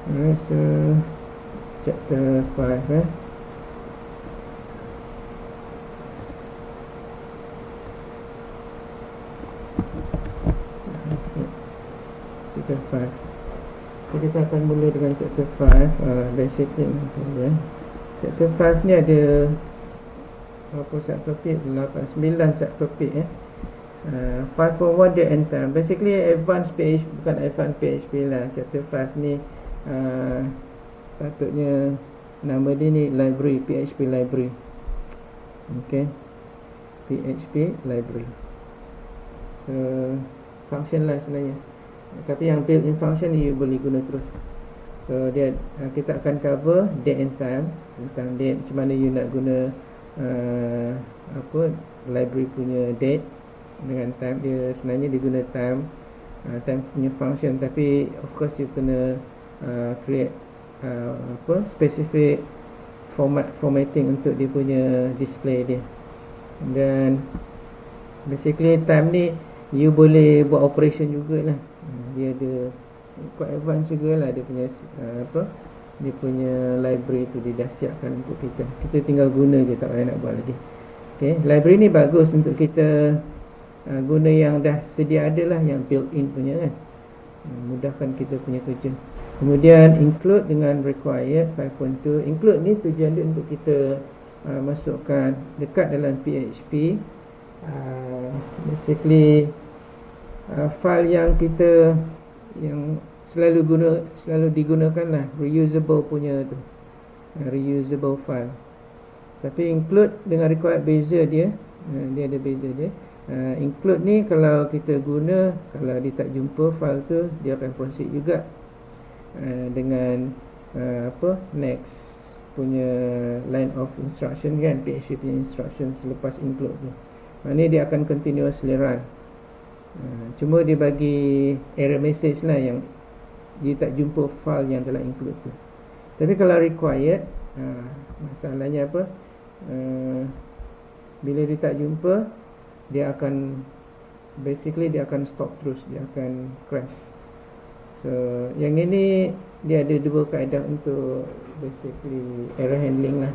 Alright, so chapter 5 chapter 5. So, kita akan mula dengan chapter 5, basically chapter 5 ni ada berapa subtopik? 8, 9 subtopik 5.1 date and time. Basically advanced PHP, bukan advanced PHP lah. Chapter 5 ni patutnya nama dia ni library, PHP library. Okay, PHP library. So function lah sebenarnya, tapi yang built-in function you boleh guna terus. So dia kita akan cover date and time, tentang date, macam mana you nak guna library punya date dengan time. Dia sebenarnya dia guna time, time punya function, tapi of course you kena create specific formatting untuk dia punya display dia. Dan basically time ni you boleh buat operation jugalah. Dia ada quite advanced jugalah dia punya dia punya library tu dia dah siapkan untuk kita. Kita tinggal guna je, tak payah nak buat lagi. Okay, library ni bagus untuk kita guna yang dah sedia ada lah, yang built-in punya kan. Mudahkan kita punya kerja. Kemudian include dengan required 5.2. Include ni tujuan dia untuk kita masukkan dekat dalam PHP basically file yang kita yang selalu digunakan lah, reusable punya tu, reusable file. Tapi include dengan required beza dia, dia ada beza dia. Include ni kalau kita guna, kalau dia tak jumpa file tu, dia akan proceed juga dengan next punya line of instruction kan, PHP punya instruction selepas include tu. Maknanya dia akan continuously run. Cuma dia bagi error message lah yang dia tak jumpa file yang telah include tu. Tapi kalau required, masalahnya apa? Bila dia tak jumpa, dia akan basically dia akan stop terus, dia akan crash. So yang ini dia ada dua kaedah untuk basically error handling lah.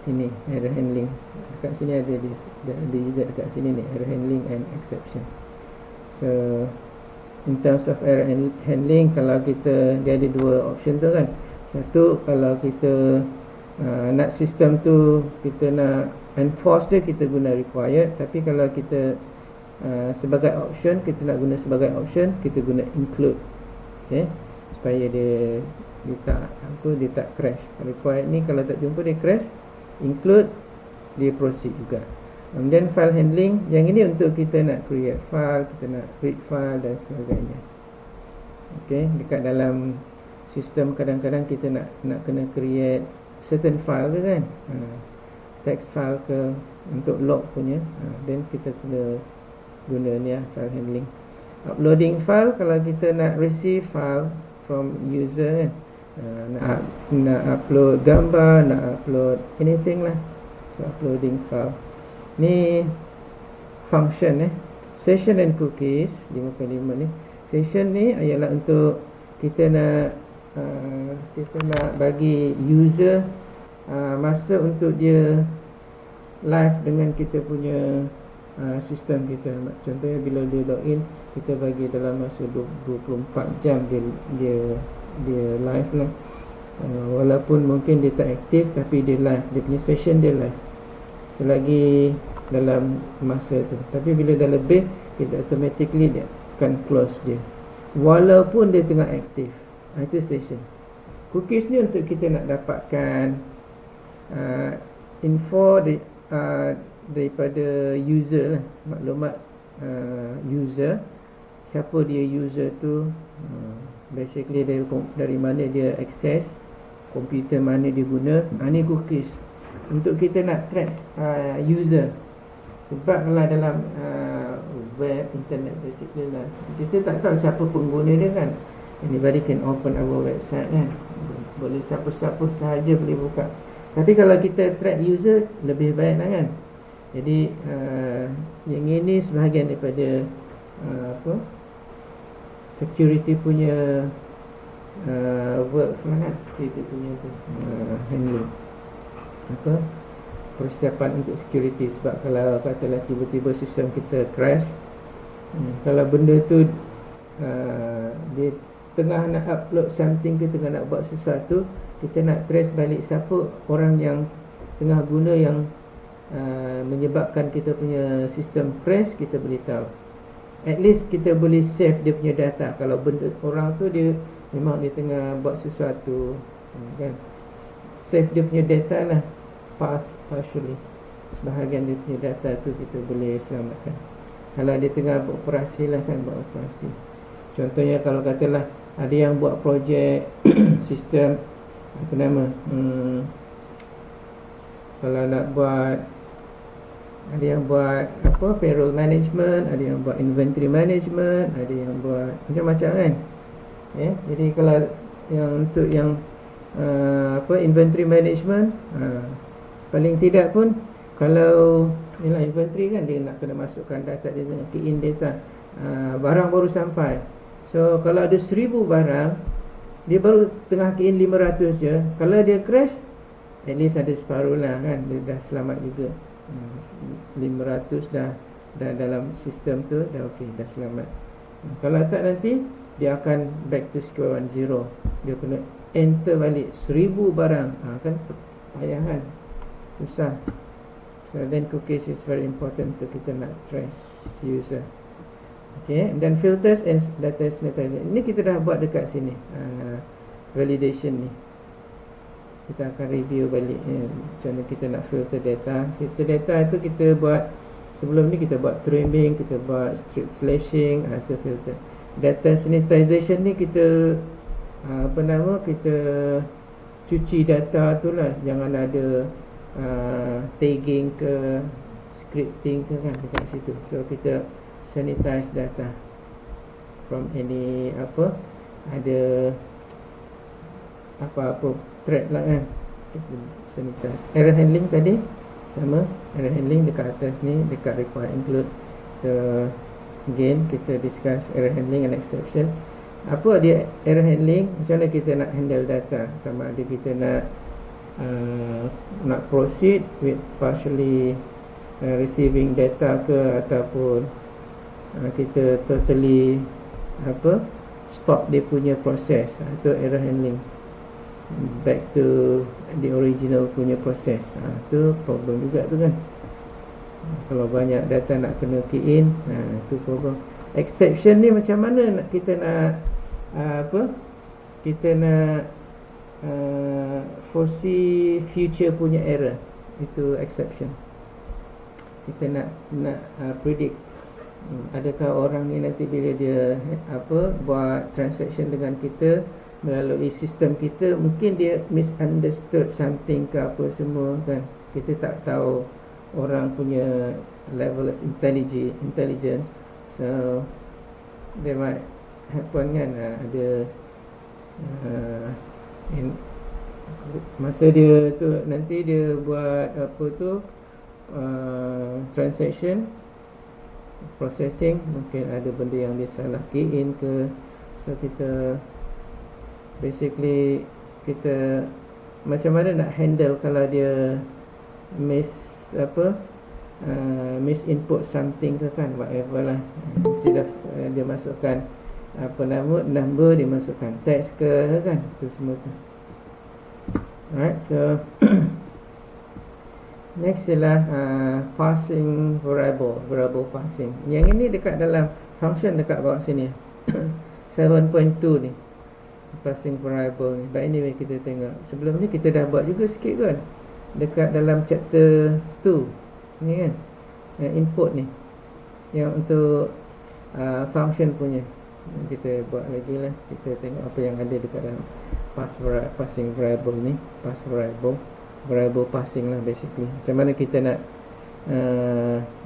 Sini error handling, dekat sini ada juga dekat sini ni, error handling and exception. So in terms of error handling, kalau kita, dia ada dua option tu kan. Satu, kalau kita nak sistem tu kita nak enforce dia, kita guna required. Tapi kalau kita sebagai option, kita nak guna sebagai option, kita guna include. Okay, supaya dia tak crash. Required ni kalau tak jumpa dia crash, include dia proceed juga. Kemudian file handling, yang ini untuk kita nak create file, kita nak read file dan sebagainya. Okay, dekat dalam sistem kadang-kadang kita nak kena create certain file ke kan, text file ke untuk log punya, then kita kena guna ni lah, file handling. Uploading file, kalau kita nak receive file from user kan, nak upload gambar, nak upload anything lah. So uploading file ni function session and cookies 5.5 ni. Session ni ialah untuk kita nak bagi user masa untuk dia live dengan kita punya sistem kita. Contohnya bila dia login, kita bagi dalam masa 24 jam dia live lah. Walaupun mungkin dia tak aktif, tapi dia live, dia punya session dia live selagi dalam masa tu. Tapi bila dah lebih, kita automatically dia akan close dia walaupun dia tengah aktif. Itu session. Cookies ni untuk kita nak dapatkan info daripada user lah, maklumat user, siapa dia user tu, basically dari mana dia access, komputer mana dia guna. Ni cookies untuk kita nak track user. Sebab kalau dalam web, internet basically lah, kita tak tahu siapa pengguna dia kan. Anybody can open our website kan, boleh siapa-siapa sahaja boleh buka. Tapi kalau kita track user, lebih baik lah kan. Jadi yang ini sebahagian daripada security punya work lah kan, security punya tu, handling apa, persiapan untuk security. Sebab kalau katalah tiba-tiba sistem kita crash, kalau benda tu dia tengah nak upload something ke tengah nak buat sesuatu, kita nak trace balik siapa orang yang tengah guna yang menyebabkan kita punya sistem crash, kita boleh tahu. At least kita boleh save dia punya data. Kalau benda orang tu dia memang dia tengah buat sesuatu, kan, save dia punya data lah, partially, sebahagian dia punya data tu kita boleh selamatkan. Kalau dia tengah beroperasi lah kan, beroperasi. Contohnya kalau katalah ada yang buat projek sistem apa nama, kalau nak buat, ada yang buat apa, payroll management, ada yang buat inventory management, ada yang buat macam-macam kan. Jadi kalau yang untuk yang apa, inventory management, paling tidak pun kalau ialah inventory kan, dia nak kena masukkan data, dia nak key in data, barang baru sampai. So kalau ada 1000 barang, dia baru tengah key in 500 je. Kalau dia crash, at least ada separuh lah kan, dia dah selamat juga. 500 dah dalam sistem tu dah okey, dah selamat. Kalau tak, nanti dia akan back to square one, zero. Dia kena enter balik 1000 barang, kan payah kan, susah. So then cookies is very important untuk kita nak trace user. Okay, dan filters and data sanitizer ini kita dah buat dekat sini, validation ni. Kita akan review balik macam mana kita nak filter data. Filter data tu kita buat sebelum ni, kita buat trimming, kita buat strip slashing, atau filter. Data sanitization ni kita apa nama, kita cuci data tu lah, jangan ada tagging ke scripting ke kan dekat situ. So kita sanitize data from any apa, ada apa-apa thread lah kan, sanitize. Error handling tadi sama, error handling dekat atas ni, dekat require include. So again kita discuss error handling and exception. Apa dia error handling, macam mana kita nak handle data, sama ada kita nak proceed with partially receiving data ke, ataupun kita totally apa, stop dia punya proses, itu error handling, back to the original punya proses. Itu problem juga tu kan, kalau banyak data nak kena key in, itu problem. Exception ni macam mana kita nak apa, kita nak foresee future punya error, itu exception. Kita nak predict, adakah orang ni nanti bila dia apa, buat transaction dengan kita melalui sistem kita, mungkin dia misunderstood something ke apa semua kan. Kita tak tahu orang punya level of intelligence. So there might happen kan, ada masa dia tu nanti dia buat apa tu, transaction processing, mungkin ada benda yang dia salah key in ke. So kita basically kita macam mana nak handle kalau dia misinput something ke kan, whatever lah. Instead of dia masukkan apa nama, number, dia masukkan text ke kan, tu semua tu. Alright, so next ialah passing variable passing. Yang ini dekat dalam function dekat bawah sini 7.2 ni, passing variable ni. But anyway, kita tengok sebelum ni kita dah buat juga sikit kan, dekat dalam chapter 2 ni kan, input ni yang untuk function punya. Kita buat lagi lah, kita tengok apa yang ada dekat dalam passing variable ni. Pass variable passing lah basically. Macam mana kita nak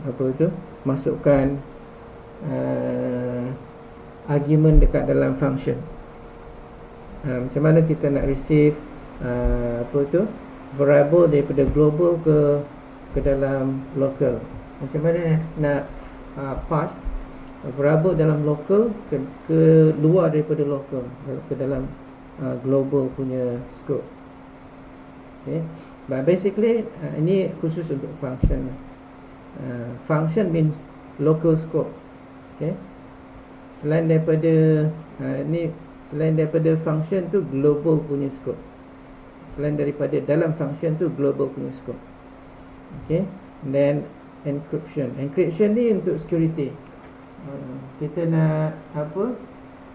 apa tu, masukkan argument dekat dalam function. Macam mana kita nak receive apa tu, variable daripada global ke dalam local. Macam mana nak pass variable dalam local ke luar daripada local, ke dalam global punya scope. Okay. But basically ini khusus untuk function. Function means local scope. Okay. Selain daripada selain daripada function tu global punya scope. Selain daripada dalam function tu global punya scope. Okay. Then encryption. Encryption ni untuk security. Kita nak apa?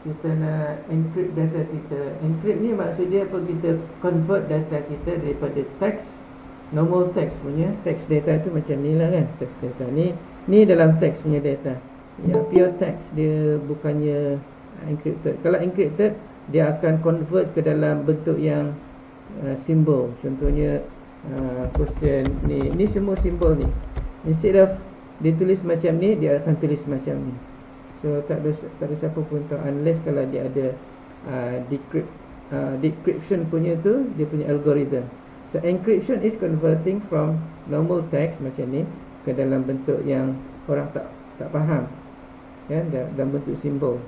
Kita nak encrypt data kita. Encrypt ni maksud dia apa? Kita convert data kita daripada teks, normal text punya. Text data tu macam ni lah kan. Text data ni dalam text punya data. Ya, pure text, dia bukannya encrypted. Kalau encrypted, dia akan convert ke dalam bentuk yang simbol. Contohnya question ni semua simbol ni. Instead of ditulis macam ni, dia akan tulis macam ni. So tak ada siapa pun tahu, unless kalau dia ada decryption punya tu, dia punya algorithm. So encryption is converting from normal text macam ni ke dalam bentuk yang orang tak faham, ya, dalam bentuk simbol.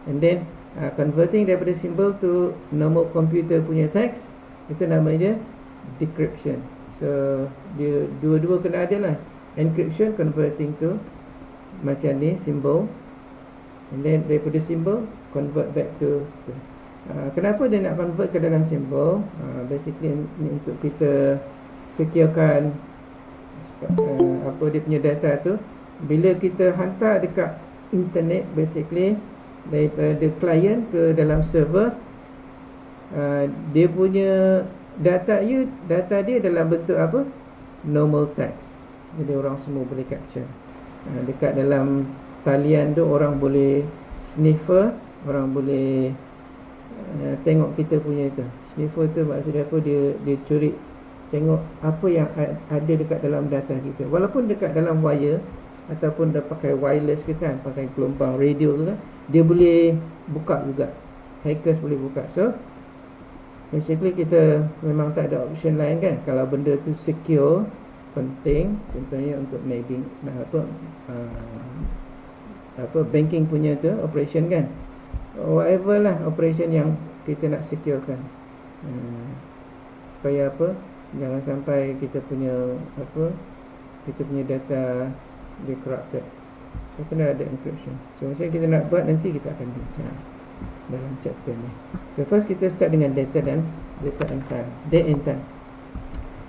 And then converting daripada simbol to normal computer punya text, itu namanya decryption. So dia dua-dua kena ada lah. Encryption converting to macam ni simbol, and then daripada simbol convert back to kenapa dia nak convert ke dalam simbol? Basically ni untuk kita securekan apa dia punya data tu. Bila kita hantar dekat internet, basically daripada client ke dalam server, dia punya data dia dalam bentuk apa? Normal text. Jadi orang semua boleh capture. Dekat dalam talian tu orang boleh sniffer, orang boleh tengok kita punya itu. Sniffer tu maksudnya apa? Dia curi, tengok apa yang ada dekat dalam data kita. Walaupun dekat dalam wire ataupun dah pakai wireless ke kan, pakai gelombang radio tu kan, dia boleh buka juga. Hackers boleh buka. So basically kita memang tak ada option lain kan. Kalau benda tu secure, penting, contohnya untuk maybe banking punya tu operation kan, whatever lah operation yang kita nak securekan, supaya apa, jangan sampai kita punya data dia corrupted. So kena ada encryption. So macam kita nak buat, nanti kita akan bincang dalam chapter ni. So first kita start dengan data and time. Date and time,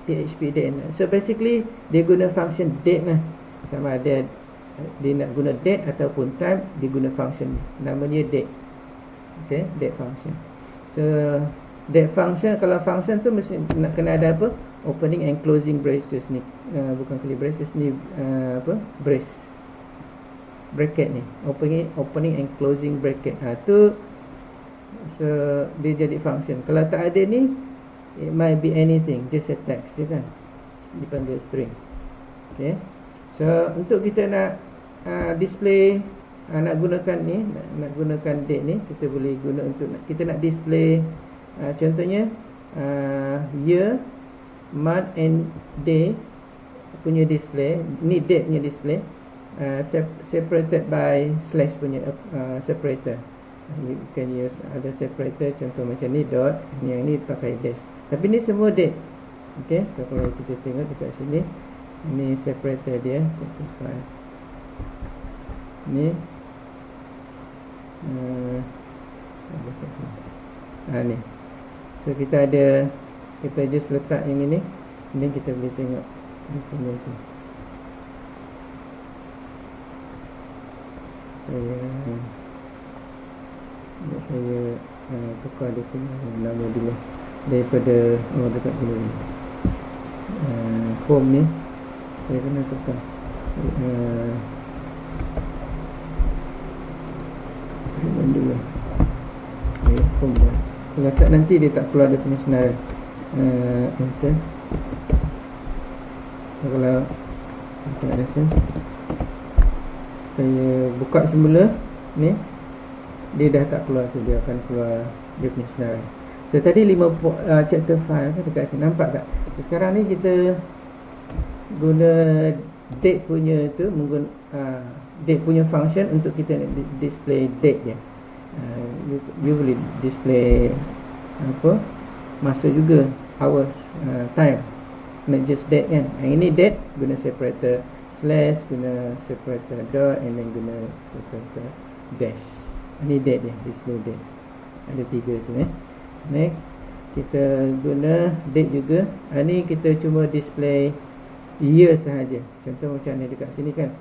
PHP date and time. So basically dia guna function date lah. Sama ada dia nak guna date ataupun time, dia guna function namanya date. Okay, date function. So date function, kalau function tu mesti nak kena ada apa? Opening and closing braces ni. Bukan curly braces ni, brace, bracket ni. Opening and closing bracket. Tu so dia jadi function. Kalau tak ada ni, it might be anything, just a text je kan, dipanggil string. Okay. So untuk kita nak display, nak gunakan ni, nak gunakan date ni, kita boleh guna untuk kita nak display contohnya year, month and day punya display. Ni date punya display, separated by slash punya separator. You can use ada separator, contoh macam ni dot, yang ni pakai dash. Tapi ni semua date. Okay, so kalau kita tengok dekat sini, ni separator dia, ni ni. So kita ada, kita just letak yang ini, ni kita boleh tengok ni semua tu. Saya tukar dia punya nama dulu daripada dekat sini. Home ni saya kena tukar dulu. Home dia. Kalau tak nanti dia tak keluar dia punya senarai. Enter. So kalau macam nak rasa, saya buka semula ni, dia dah tak keluar tu, dia akan keluar dia punya senarai. So tadi chapter 5 dekat sini, nampak tak? So, sekarang ni kita guna date punya tu, date punya function untuk kita display date dia. You boleh display apa, masa juga, hours, time, not just date kan. Yang ini date guna separator slash, guna separator dot, and then guna separator dash. Ini date dia, display date. Ada 3 tu Next, kita guna date juga. Ni kita cuma display year sahaja. Contoh macam ni dekat sini kan.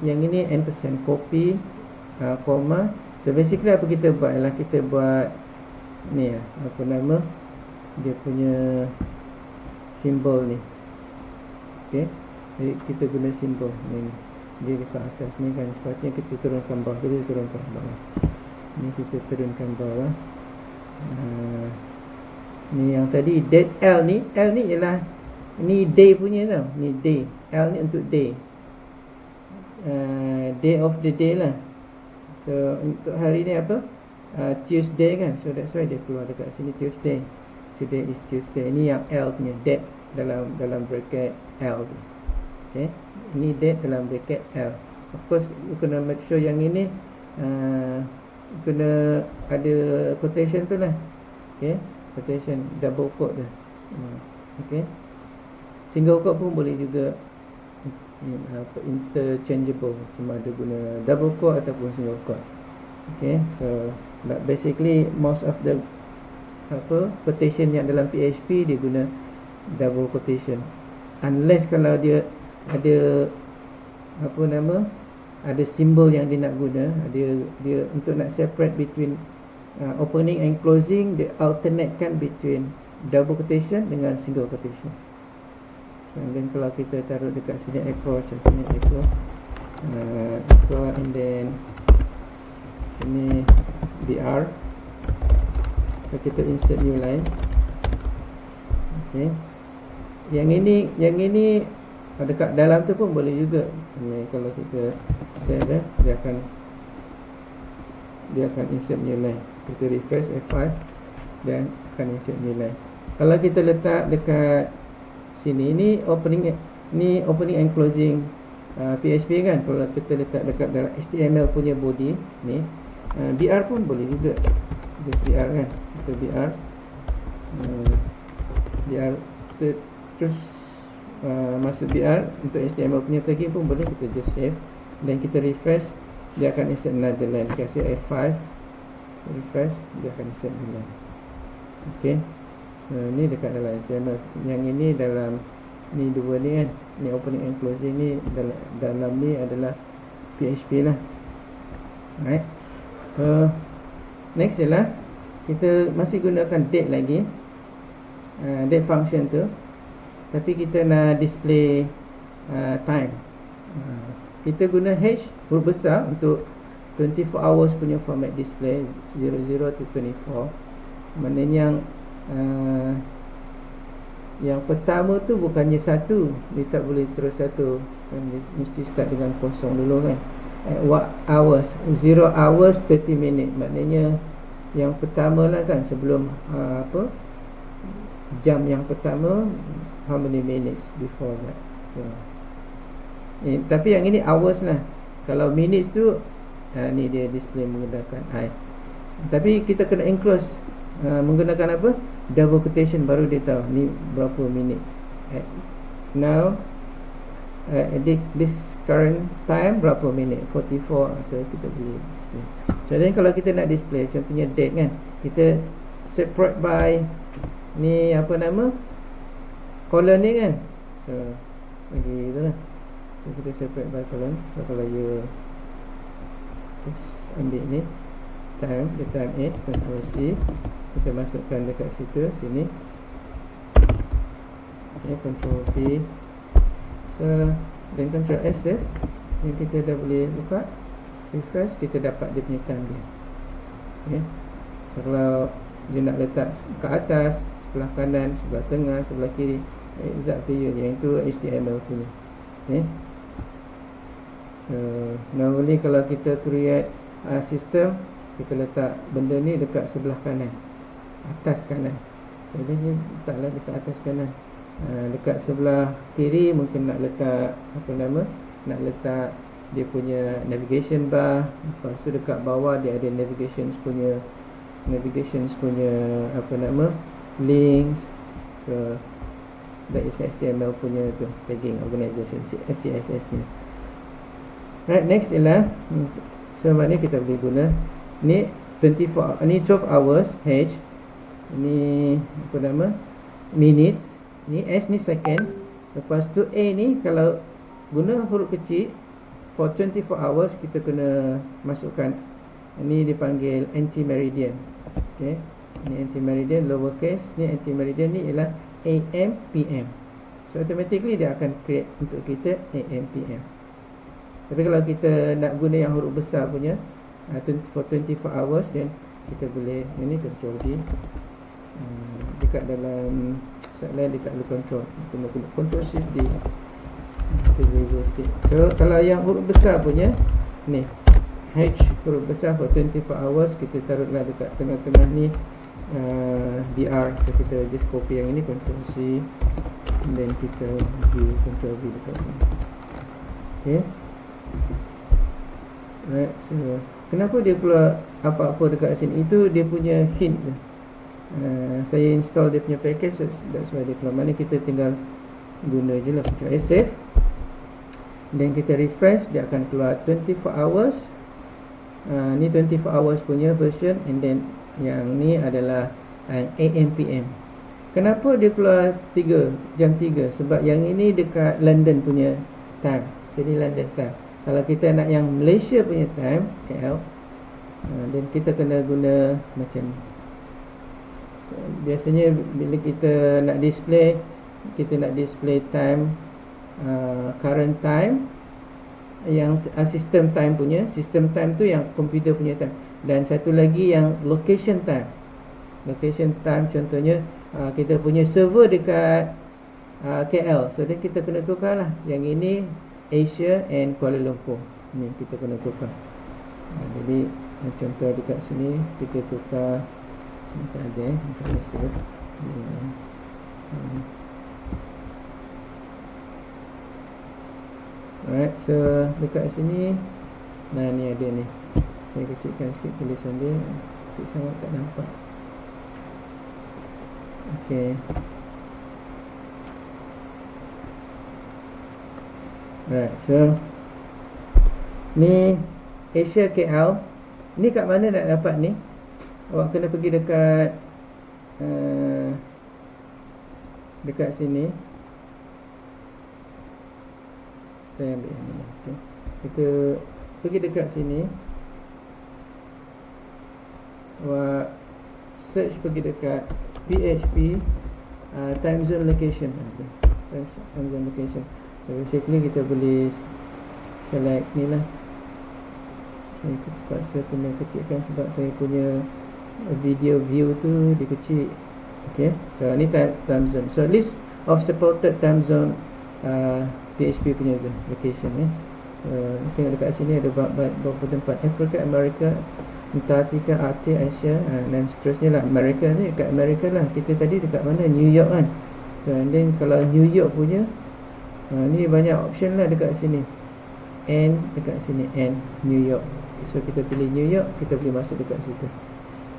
Yang ini ampersand copy, comma. So basically apa kita buat ialah kita buat ni apa nama, dia punya simbol ni. Okey. Jadi kita guna simbol ni. Dia dekat atas ni kan. Sepatutnya kita turunkan bawah dulu, turunkan bawah. Ni kita turunkan bawah. Ni yang tadi date L ni ialah ni day punya tau. Ni day. L ni untuk day. Day of the day lah. So untuk hari ni apa? Tuesday kan. So that's why dia keluar dekat sini Tuesday. Today is Tuesday. Ini yang L punya date dalam bracket L. Okay. Ini date dalam bracket L. Of course you kena make sure yang ini kena ada quotation tu lah. Okay. Quotation double quote tu. Okay. Single quote pun boleh juga, interchangeable, sama ada guna double quote ataupun single quote. Okay. So but basically most of the quotation yang dalam PHP dia guna double quotation, unless kalau dia ada apa nama, ada simbol yang dia nak guna, dia untuk nak separate between opening and closing, dia alternatekan between double quotation dengan single quotation. So then kalau kita taruh dekat sini echo, contohnya echo, and then sini BR. So kita insert new line. Okay. Yang ini dekat dalam tu pun boleh juga. Kalau kita set dia akan insert new line. Kita refresh F5 dan akan insert new line. Kalau kita letak dekat sini, ni opening and closing PHP kan. Kalau kita letak dekat dalam HTML punya body ni, BR pun boleh juga. Just BR kan. Kita BR terus masuk BR. Untuk HTML punya tagging pun boleh. Kita just save dan kita refresh, dia akan insert another line. Kasih F5, refresh, dia akan insert another line. Okay. So ni dekat dalam HTML. Yang ini dalam ni dua ni kan, ni opening and closing ni dalam ni adalah PHP lah. Alright. So next ialah kita masih gunakan date lagi, date function tu, tapi kita nak display time. Kita guna H huruf besar untuk 24 hours punya format display, 00 to 24. Maknanya yang pertama tu bukannya satu, dia tak boleh terus satu kan, dia mesti start dengan kosong dulu kan. What hours? 0 hours 30 minit. Maknanya yang pertama lah kan, sebelum jam yang pertama, how many minutes before that. So, tapi yang ini hours lah. Kalau minutes tu ni dia display menggunakan I. Tapi kita kena enclose menggunakan apa? Double quotation, baru dia tahu ni berapa minit. Now at this current time berapa minit, 44. So kita boleh display. So then kalau kita nak display contohnya date kan, kita separate by ni apa nama, colon ni kan. So bagi itulah. So kita separate by colon. So kalau you ambil ni time, the time is Ctrl C, kita masukkan dekat situ, sini. Okay, Ctrl V. So dan Ctrl S yang kita dah boleh buka, refresh, kita dapat dia punya time dia. Okay. So, kalau dia nak letak ke atas, sebelah kanan, sebelah tengah, sebelah kiri, it's up to you. Yang itu HTML punya. Okay. So normally kalau kita create sistem, kita letak benda ni dekat sebelah kanan, atas kanan. So dia letaklah dekat atas kanan. Dekat sebelah kiri mungkin nak letak apa nama, nak letak dia punya navigation bar. Lepas tu dekat bawah dia ada navigation punya navigations punya apa nama, links. So that is HTML punya tu, tagging organization, CSS punya. Right, next ialah so maknanya kita boleh guna ni 24, ni 12 hours H, ni apa nama, minutes, ni S ni second. Lepas tu A ni kalau guna huruf kecil for 24 hours kita kena masukkan, ni dipanggil anti-meridian. Okay, ni anti-meridian lowercase, ni anti-meridian ni ialah AM PM. So automatically dia akan create untuk kita AM PM. Tapi kalau kita nak guna yang huruf besar punya for 24 hours, then kita boleh ini control D, dekat dalam slide dekat dalam control, kita nak guna control shift D, kita beza sikit. So kalau yang huruf besar punya ni H huruf besar for 24 hours, kita taruhlah dekat tengah-tengah ni DR. So kita just copy yang ini, control C, then kita view, control V dekat sini. Okay, right. So kenapa dia keluar apa-apa dekat sini, itu dia punya hint. Saya install dia punya package, so that's why dia keluar. Mana kita tinggal guna je lah, control S save, then kita refresh, dia akan keluar 24 hours. Ni 24 hours punya version, and then yang ni adalah AM PM. Kenapa dia keluar jam 3? Sebab yang ini dekat London punya time, sini London time. Kalau kita nak yang Malaysia punya time, KL, dan kita kena guna macam ni. So, biasanya bila kita nak display, time, current time, yang system time punya, system time tu yang komputer punya time, dan satu lagi yang location time. Location time contohnya kita punya server dekat KL, so then kita kena tukar lah. Yang ini Asia and Kuala Lumpur, ni kita kena tukar. Jadi contoh dekat sini kita tukar, tak ada Malaysia. Alright, so dekat sini, nah ni ada ni. Saya kecilkan sikit tulisan dia, kecil sangat tak nampak. Okay. Right, so ni Asia KL. Ni kat mana nak dapat ni? Awak kena pergi dekat dekat sini. Saya ambil yang ni. Okay. Kita pergi dekat sini. Awak search, pergi dekat PHP time zone location. Time zone location. So basically kita boleh select ni lah. Saya terpaksa kena kecilkan sebab saya punya video view tu dia kecil. Okay, so ni time zone. So list of supported time zone PHP punya location ni. So tengok dekat sini ada beberapa tempat: Afrika, Amerika, Antartika, Arctic, Asia, dan seterusnya lah. Amerika ni, dekat Amerika lah. Kita tadi dekat mana? New York kan. So and then kalau New York punya, ni banyak option lah dekat sini. And dekat sini, and New York. So kita pilih New York, kita boleh masuk dekat situ.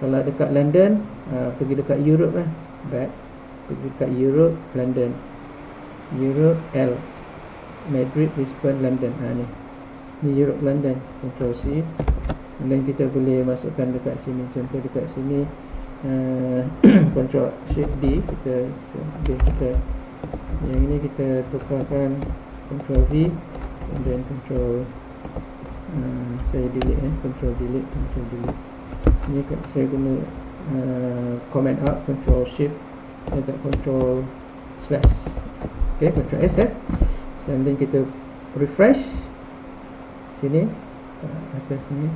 Kalau dekat London, pergi dekat Europe lah. Back, pergi dekat Europe, London, Europe, L, Madrid, Lisbon, London. Ni Europe, London. Control C, dan kita boleh masukkan dekat sini. Contoh dekat sini, Control Shift D, kita yang ini kita tukarkan Control V, dan Control saya delete, Control delete. Ini saya guna Command Up, Control Shift, dan Control Slash. Okay, Control S, and then kita refresh sini atas ni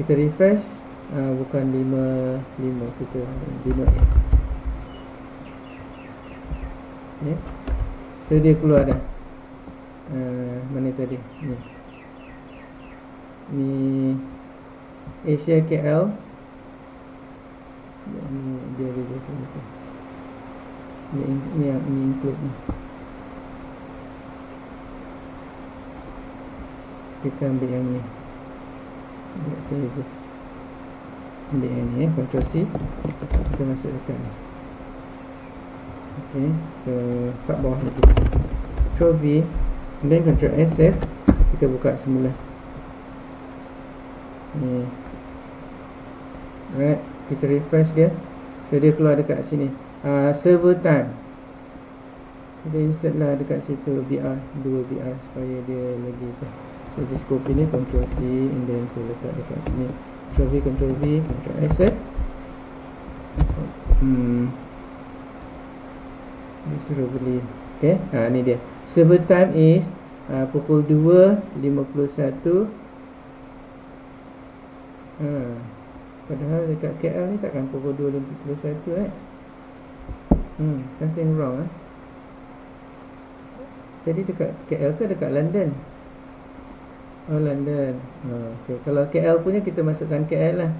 kita refresh, bukan 5 kita 5A. Okay. So dia keluar dah. Mana tadi ni Asia KL. Dia ni yang include ni. Kita ambil yang ni. Saya just ambil yang ni, Ctrl C, kita masuk dekat ni. Okay, so kat bawah lagi, Ctrl V, dan Ctrl SF, kita buka semula ni. Alright, kita refresh dia, so dia keluar dekat sini. Server time, kita insert lah dekat situ BR, 2 BR supaya dia lagi tu. So just copy ni, Ctrl C, and then so letak dekat sini, Ctrl V, Ctrl V, Ctrl SF. Dia suruh beli. Okay, ni dia. Server time is pukul 2.51. Padahal dekat KL ni takkan pukul 2.51 something wrong. Jadi dekat KL ke dekat London? Oh, London. Okay. Kalau KL punya kita masukkan KL lah.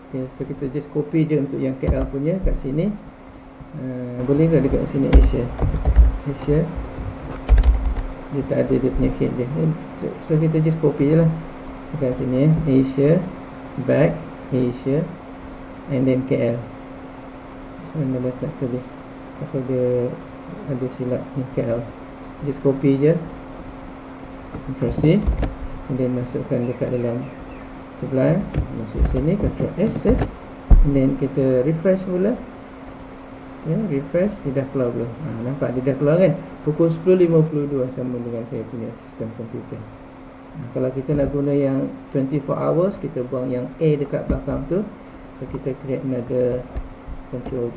Okay, so kita just copy je untuk yang KL punya kat sini. Boleh ke dekat sini Asia? Asia. Dia tak ada dia punya hint dia. So kita just copy je lah dekat sini, Asia, back Asia, and then KL. So let's nak tulis apa dia ada silap ni, KL. Just copy je, Ctrl C, and then masukkan dekat dalam sebelah, masuk sini, Ctrl S, and then kita refresh mula. Ya, refresh, dia dah keluar belum? Nampak dia dah keluar kan? Pukul 10.52 sama dengan saya punya sistem komputer. Kalau kita nak guna yang 24 hours, kita buang yang A dekat belakang tu. So kita create another Control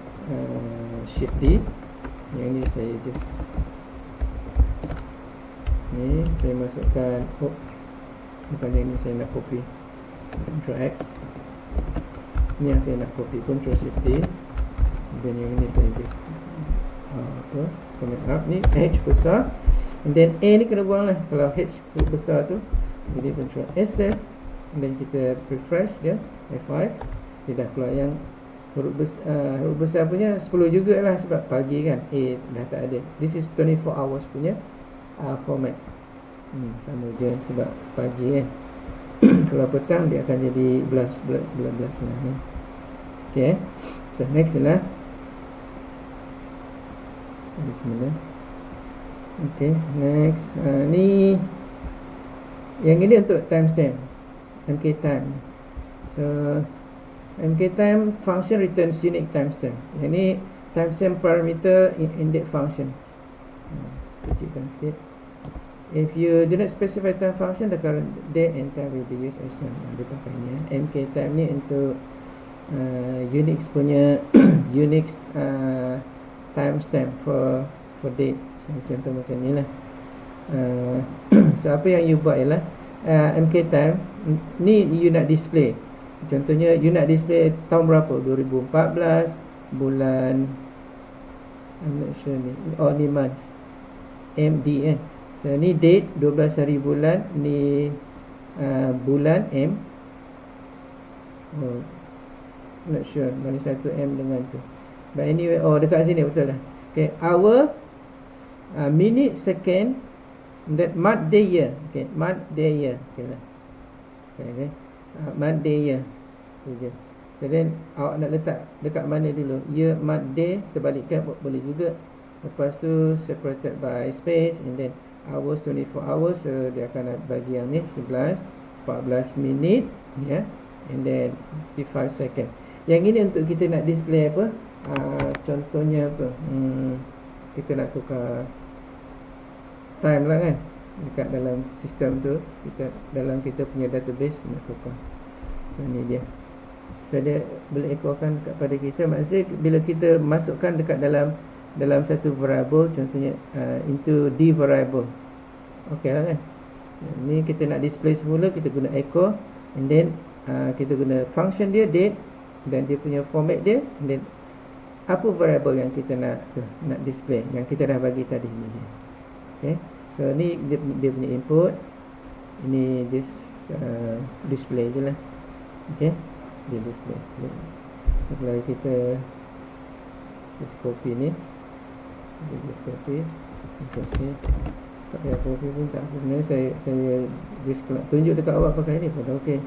Shift D. Yang ni saya just ni saya masukkan, bukan yang ni saya nak copy, Ctrl X. Ni yang saya nak copy, Ctrl Shift D. Dan yang ini saya just comment up ni, H besar, and then A ni kena buang lah kalau H besar tu. Jadi Ctrl SF, dan kita refresh dia, F5, dia dah keluar yang huruf besar punya 10 jugalah sebab pagi kan, A dah tak ada. This is 24 hours punya format. Sama je sebab pagi kan. Kalau petang dia akan jadi belas lah. Okay, so next lah. Bismillah. Okay, next. Ni yang ini untuk timestamp, MK time. So MK time function returns unique timestamp. Yang ni timestamp parameter index function. Kecilkan sikit. If you do not specify time function, the current date and time will be used as dia pakai ni. MK time ni untuk Unix punya Unix timestamp for date. So, contoh macam ni lah. So apa yang you buat ialah MK time ni you nak display. Contohnya you nak display tahun berapa, 2014 bulan, I'm not sure ni, ni months, MD kan. So ni date 12 hari bulan, ni bulan M. Not sure mana satu M dengan tu. But anyway, dekat sini betul lah. Okay, hour, minute, second, that month, day, year. Okay, month, day, year. Okay lah. Okay. Month, day, year. Okay. So then awak nak letak dekat mana dulu? Year, month, day, terbalikkan boleh juga. Lepas tu separated by space, and then hours, 24 hours. So dia akan bagi yang ni 11, 14 minit, ya, and then 55 second. Yang ini untuk kita nak display apa? Contohnya apa? Kita nak tukar time lah kan, dekat dalam sistem tu, dalam kita punya database nak tukar. So ni dia. So dia boleh echokan kepada kita. Maksudnya bila kita masukkan dekat dalam satu variable, contohnya into D variable, ok lah kan. Ni kita nak display semula, kita guna echo, and then kita guna function dia, date, dan dia punya format dia, and then apa variable yang kita nak display, yang kita dah bagi tadi ni. Okay, so ni dia punya input. Ini just display je lah. Okay, dia display. So kalau kita just copy ni, dia just copy, terusnya tak payah copy pun tak apa. Sebenarnya saya just tunjuk dekat awak pakai ni pun dah ok.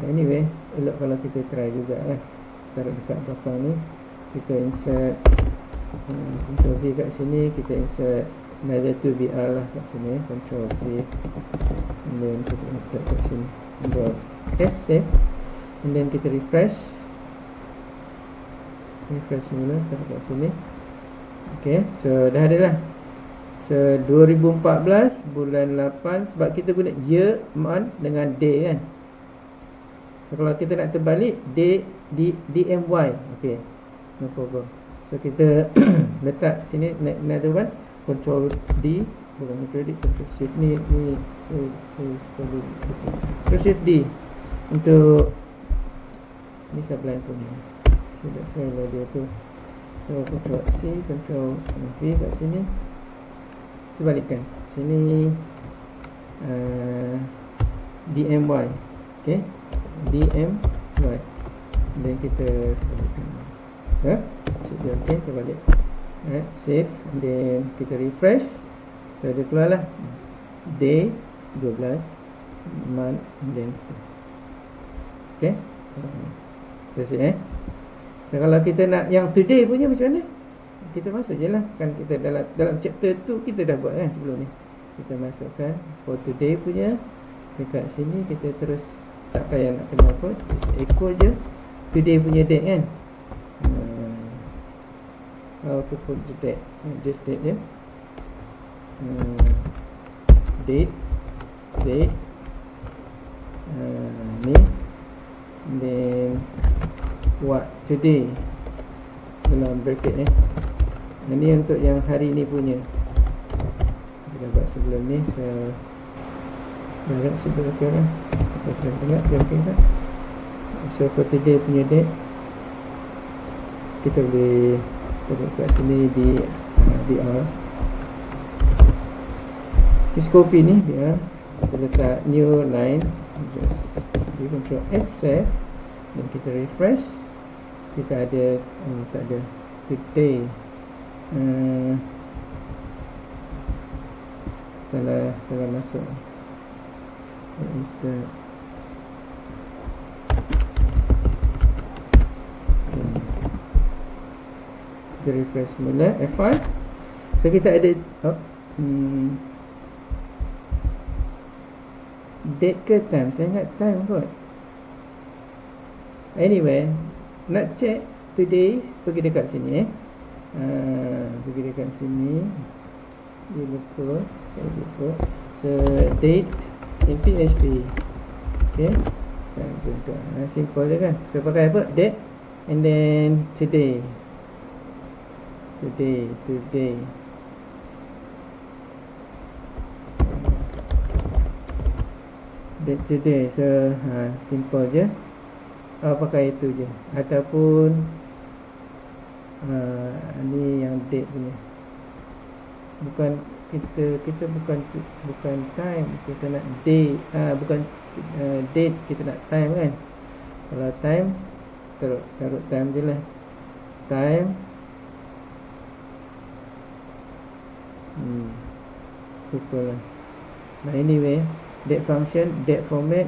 Anyway, elok kalau kita try juga lah. Taruh dekat belakang ni, kita insert Ctrl V kat sini, kita insert another 2 VR lah kat sini, Ctrl C, and then kita insert kat sini, save, and then kita refresh semula, taruh kat sini. Okay, so dah ada lah. So 2014 bulan 8, sebab kita guna year, month dengan day kan. So kalau kita nak terbalik, day DMY. Okay, no problem. So kita letak sini another one, Control D, bukan Control D, Control Shift ni sekali, Control Shift D untuk ni sublime punya. So that's why dia tu. So Control C, Control V kat sini, kita balikkan sini, DMY. Okay, DMY, dan kita balikkan. So okay, kita balik. Alright, save, then kita refresh. So dia keluar lah day 12, month, then okay, that's it. So kalau kita nak yang today punya macam mana, kita masuk je lah. Kan kita dalam chapter tu kita dah buat kan sebelum ni. Kita masukkan for today punya dekat sini. Kita terus tak payah nak kena apa, just echo je today punya date kan. How to put the date, just date je, date ni, then what today dalam bracket ni. Ini untuk yang hari ni punya. Kita buat sebelum ni. So dah sudah sekarang kita tengok. So for today punya date, kita boleh taruh kat sini di VR. Just copy ni VR, kita letak new line, just di Ctrl S, save, dan kita refresh. Kita ada tak ada today, salah masuk. What is that? Kita refresh semula F1. So kita ada date ke time? Saya ingat time kot. Anyway, nak check today, pergi dekat sini pergi dekat sini. Dia betul, saya lupa. So date in PHP. Okay, simple je kan. So pakai apa? Date and then today. Date today. So simple je. Pakai itu je. Ataupun ni yang date punya. Bukan kita bukan time, kita nak day. Bukan date, kita nak time kan. Kalau time, taruh time je lah. Time. Lupa lah. Anyway, date function, date format,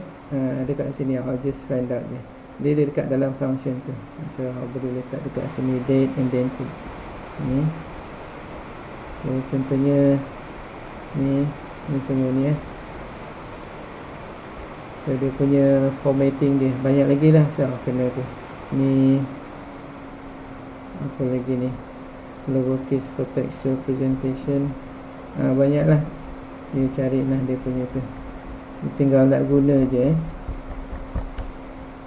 dekat sini I'll just find out je. Dia dekat dalam function tu. So I'll boleh letak dekat sini date and then tu ni. So contohnya ni semua ni So dia punya formatting dia banyak lagi lah. So kena tu ni, apa lagi ni, lowercase for textual presentation, banyak lah. Dia cari lah dia punya tu, tinggal nak guna je.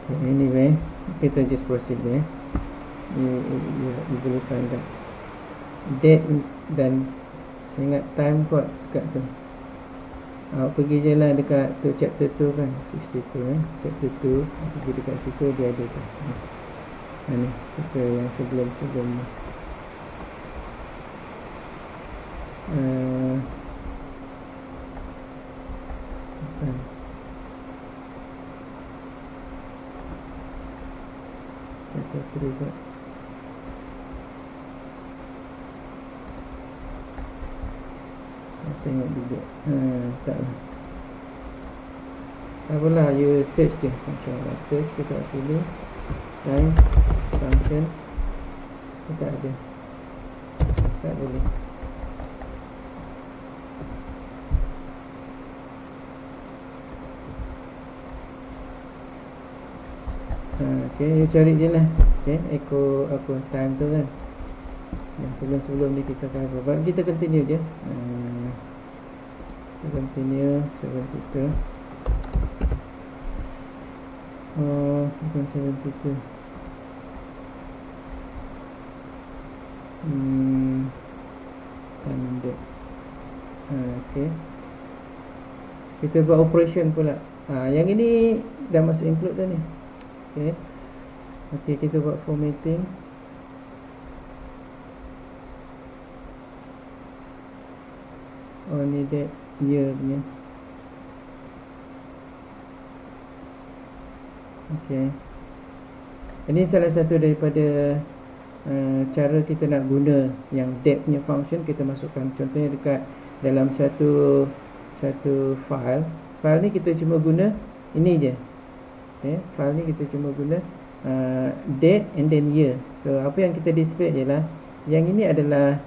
Okay, anyway, kita just proceed je. You boleh find out date dan saya ingat time kot kat tu. Pergi je lah dekat tu, chapter 2 kan, 62 chapter 2, pergi dekat situ dia ada tu. Ni kita yang sebelum ni. Chapter 3 kot. Tengok juga. Tak lah. apalah, you search je, control search, kita kat sini time function, tak ada, tak boleh. Ok, you cari je lah. Ok, echo apa time tu kan. Dan sebelum ni kita akan apa, kita continue je. Kita continue sebelum kita bukan 72. Standard. Ok, kita buat operation pula. Yang ini dah masuk include dah ni. Ok, ok, kita buat formatting. Oh, ni date year punya. Ok, ini salah satu daripada cara kita nak guna yang date punya function. Kita masukkan contohnya dekat dalam satu file. File ni kita cuma guna ini je. Okay, file ni kita cuma guna date and then year. So apa yang kita display je lah, yang ini adalah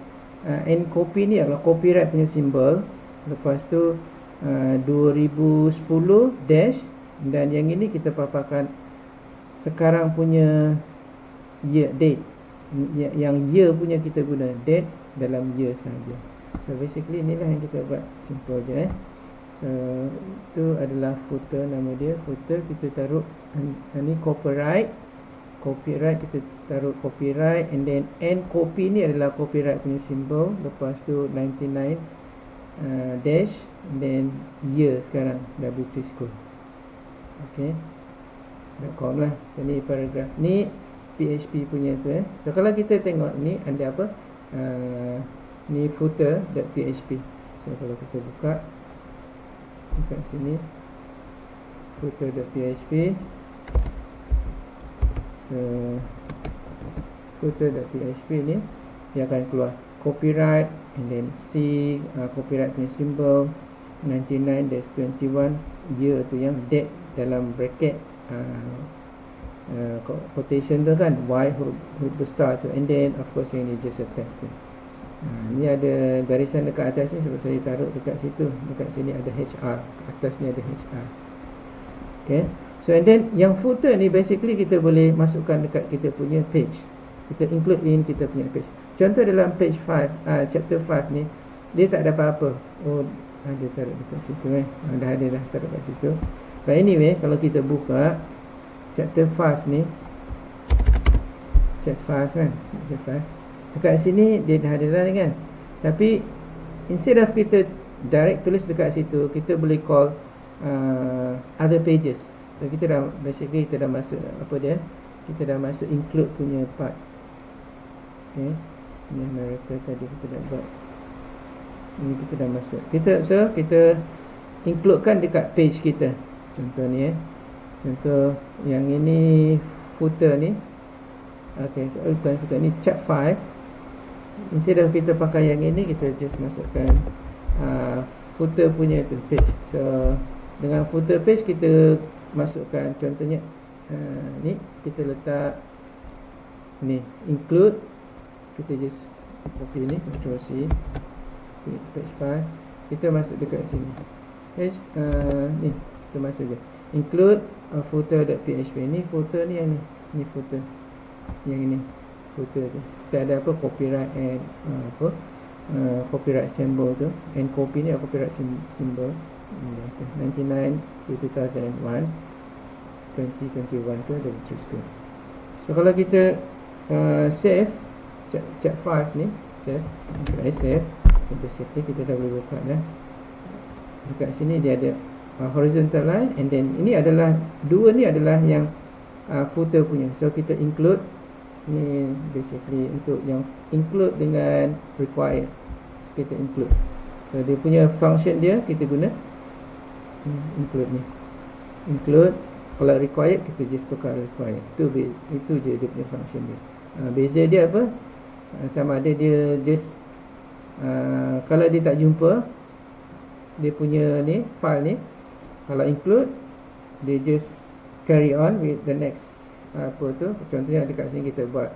encopy ni adalah copyright punya simbol. Lepas tu 2010 dash, dan yang ini kita paparkan sekarang punya year, date. Yang year punya kita guna date dalam year saja. So basically inilah yang kita buat, simple je. So itu adalah footer, nama dia footer. Kita taruh ni copyright, kita taruh copyright, and then end copy ni adalah copyright punya simbol. Lepas tu 99 dash, and then year sekarang W3 School. Ok, .com lah. So ni paragraf ni PHP punya tu. So kalau kita tengok ni ada apa, ni footer.php. So kalau kita buka dekat sini footer.php, so footer.php ni dia akan keluar copyright, and then C, copyright punya symbol 99-21, year tu yang date dalam bracket, quotation tu kan, Y huruf besar tu, and then of course yang ni just a text tu. Ni ada garisan dekat atas ni sebab saya taruh dekat situ. Dekat sini ada HR, atas ni ada HR. Okay, so and then yang footer ni basically kita boleh masukkan dekat kita punya page. Kita include in kita punya page. Contoh dalam page 5, chapter 5 ni, dia tak ada apa-apa. Oh, ada taruh dekat situ dah ada dah taruh dekat situ. But anyway, kalau kita buka chapter 5 ni, chapter 5 kan, chapter 5, dekat sini dia dah ada dah kan. Tapi instead of kita direct tulis dekat situ, kita boleh call other pages. So kita dah basically kita dah masuk apa dia, kita dah masuk include punya part. Okay, ni narrator tadi kita dah buat, ini kita dah masuk. Kita includekan dekat page kita. Contoh ni contoh yang ini footer ni. Okay, so bukan footer ni, chap 5. Instead of kita pakai yang ini, kita just masukkan footer punya tu page. So dengan footer page kita masukkan contohnya ni, kita letak ni include, kita just copy ni, Ctrl C, page 5, kita masuk dekat sini. Page ni kita masuk je include footer.php. Ni footer ni yang ni footer yang ini, footer tu kita ada apa, copyright and copyright symbol tu, and copy ni copyright symbol 99 2001 2021 tu ada choose tu. So kalau kita save chat 5 ni, save, kita save ni, kita dah boleh buka dah. Dekat sini dia ada horizontal line, and then ini adalah dua ni adalah yang footer punya. So kita include ni basically untuk yang include dengan required. So kita include, so dia punya function dia kita guna include ni, include. Kalau required kita just tukar required. Itu je dia punya function dia. Beza dia apa, sama ada dia just kalau dia tak jumpa dia punya ni file ni, kalau include dia just carry on with the next apa tu. Contohnya dekat sini kita buat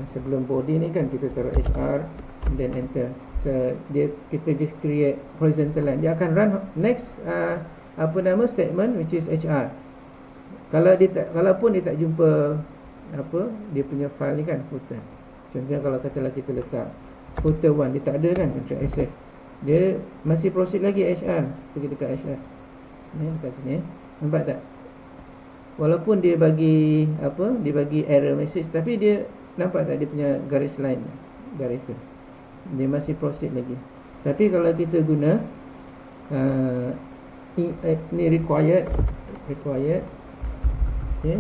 sebelum body ni kan kita taruh HR and then enter. So kita just create horizontal line. Dia akan run next statement which is HR. Kalaupun dia tak jumpa dia punya file ni kan, footer. Contohnya kalau katalah kita letak footer 1, dia tak ada kan, Ctrl SF. Dia masih proceed lagi HR. Pergi dekat HR. Ni dekat sini. Nampak tak? Walaupun dia bagi dia bagi error message, tapi dia nampak tak dia punya garis line, garis tu. Dia masih proceed lagi. Tapi kalau kita guna ni required ni,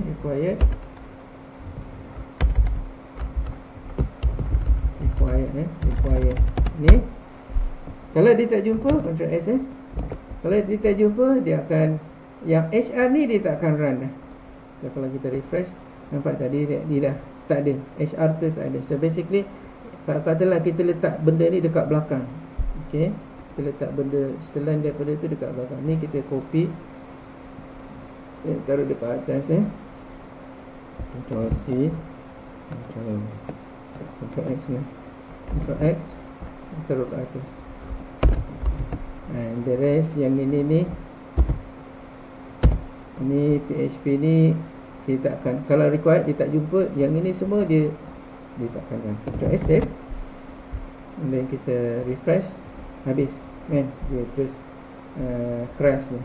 kalau dia tak jumpa, Ctrl S kalau dia tak jumpa, dia akan, yang HR ni dia tak akan run dah. So kalau kita refresh, nampak tadi dia dah tak ada, HR tu tak ada. So basically, kalau katalah kita letak benda ni dekat belakang, okay, kita letak benda selain daripada tu dekat belakang. Ni kita copy, taruh dekat atas Ctrl C, Ctrl X ni, Ctrl X, taruh ke atas. And the rest yang ini PHP ni dia tak akan, kalau required dia tak jumpa, yang ini semua dia tak akan run. Ctrl S save, and then kita refresh, habis kan, dia terus crash ni.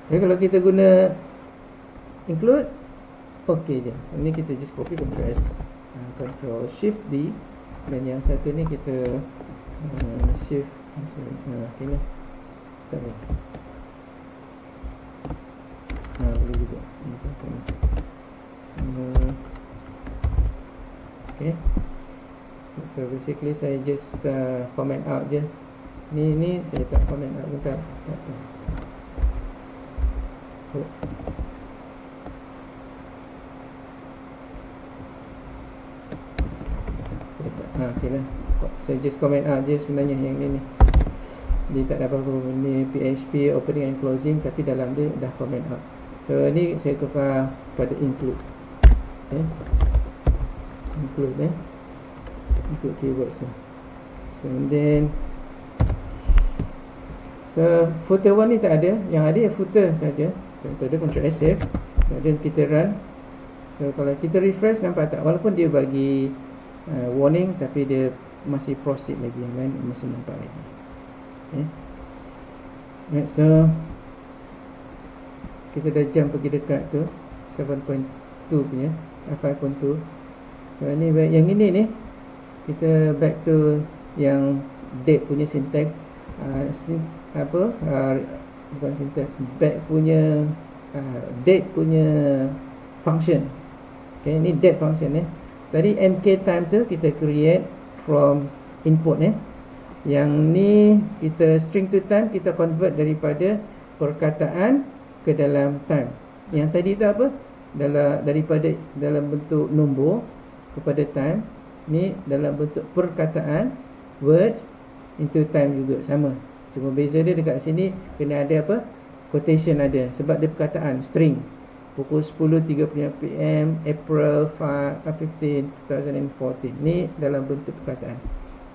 Jadi kalau kita guna include, ok je. So ni kita just copy, Ctrl S, Ctrl Shift D, dan yang satu ni kita Shift ok lah, tak boleh. Boleh juga sini. Okay. So basically saya just comment out je. Ni saya tak comment out, bentar. Ok lah. Saya just comment out je sebenarnya yang ni. Dia tak ada apa-apa. Ni PHP opening and closing, tapi dalam dia dah comment out. So ni saya tukar pada include. Okay. Include keywords ni. So then footer 1 ni tak ada. Yang ada footer saja. So kita ada Ctrl S save. So then kita run. So kalau kita refresh, nampak tak, walaupun dia bagi warning, tapi dia masih proceed lagi, yang lain masih nampak lagi. Okay. Right, so kita dah jump pergi dekat tu 7.2 punya 5.2. So ni yang ini ni kita back to yang date punya syntax, bukan syntax, back punya date punya function. Okay, ni date function tadi mk time tu kita create from input Yang ni kita string to time, kita convert daripada perkataan ke dalam time. Yang tadi tu apa? Daripada dalam bentuk nombor kepada time. Ni dalam bentuk perkataan, words into time juga sama. Cuma beza dia dekat sini kena ada apa? Quotation ada, sebab dia perkataan string. Pukul 10.30 PM April 15, 2014. Ni dalam bentuk perkataan.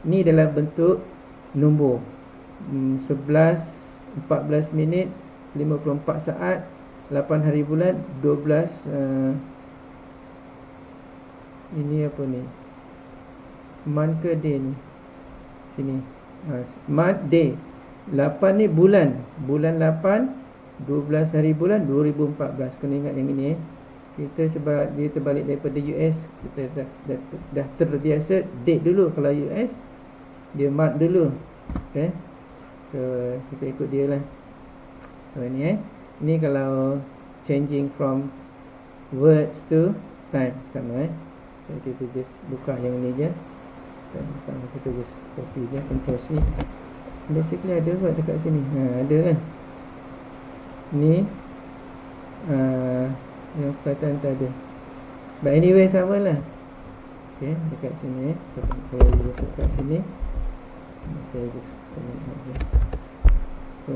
Ni dalam bentuk nombor 11:14 minit 54 saat 8 hari bulan 12 ini apa ni, month ke day ni sini, month day, 8 ni bulan 8 12 hari bulan 2014. Kena ingat yang ini kita sebab dia terbalik daripada US, kita dah terbiasa date dulu. Kalau US dia mark dulu. Okay, so kita ikut dia lah. So ini ini kalau changing from words to time sama so kita just buka yang ini je, dan kita just copy je, Ctrl C. Basically ada buat dekat sini, ada kan ni yang perkataan tak ada, but anyway sama lah. Okay, dekat sini so kalau dekat sini saya just comment aja. So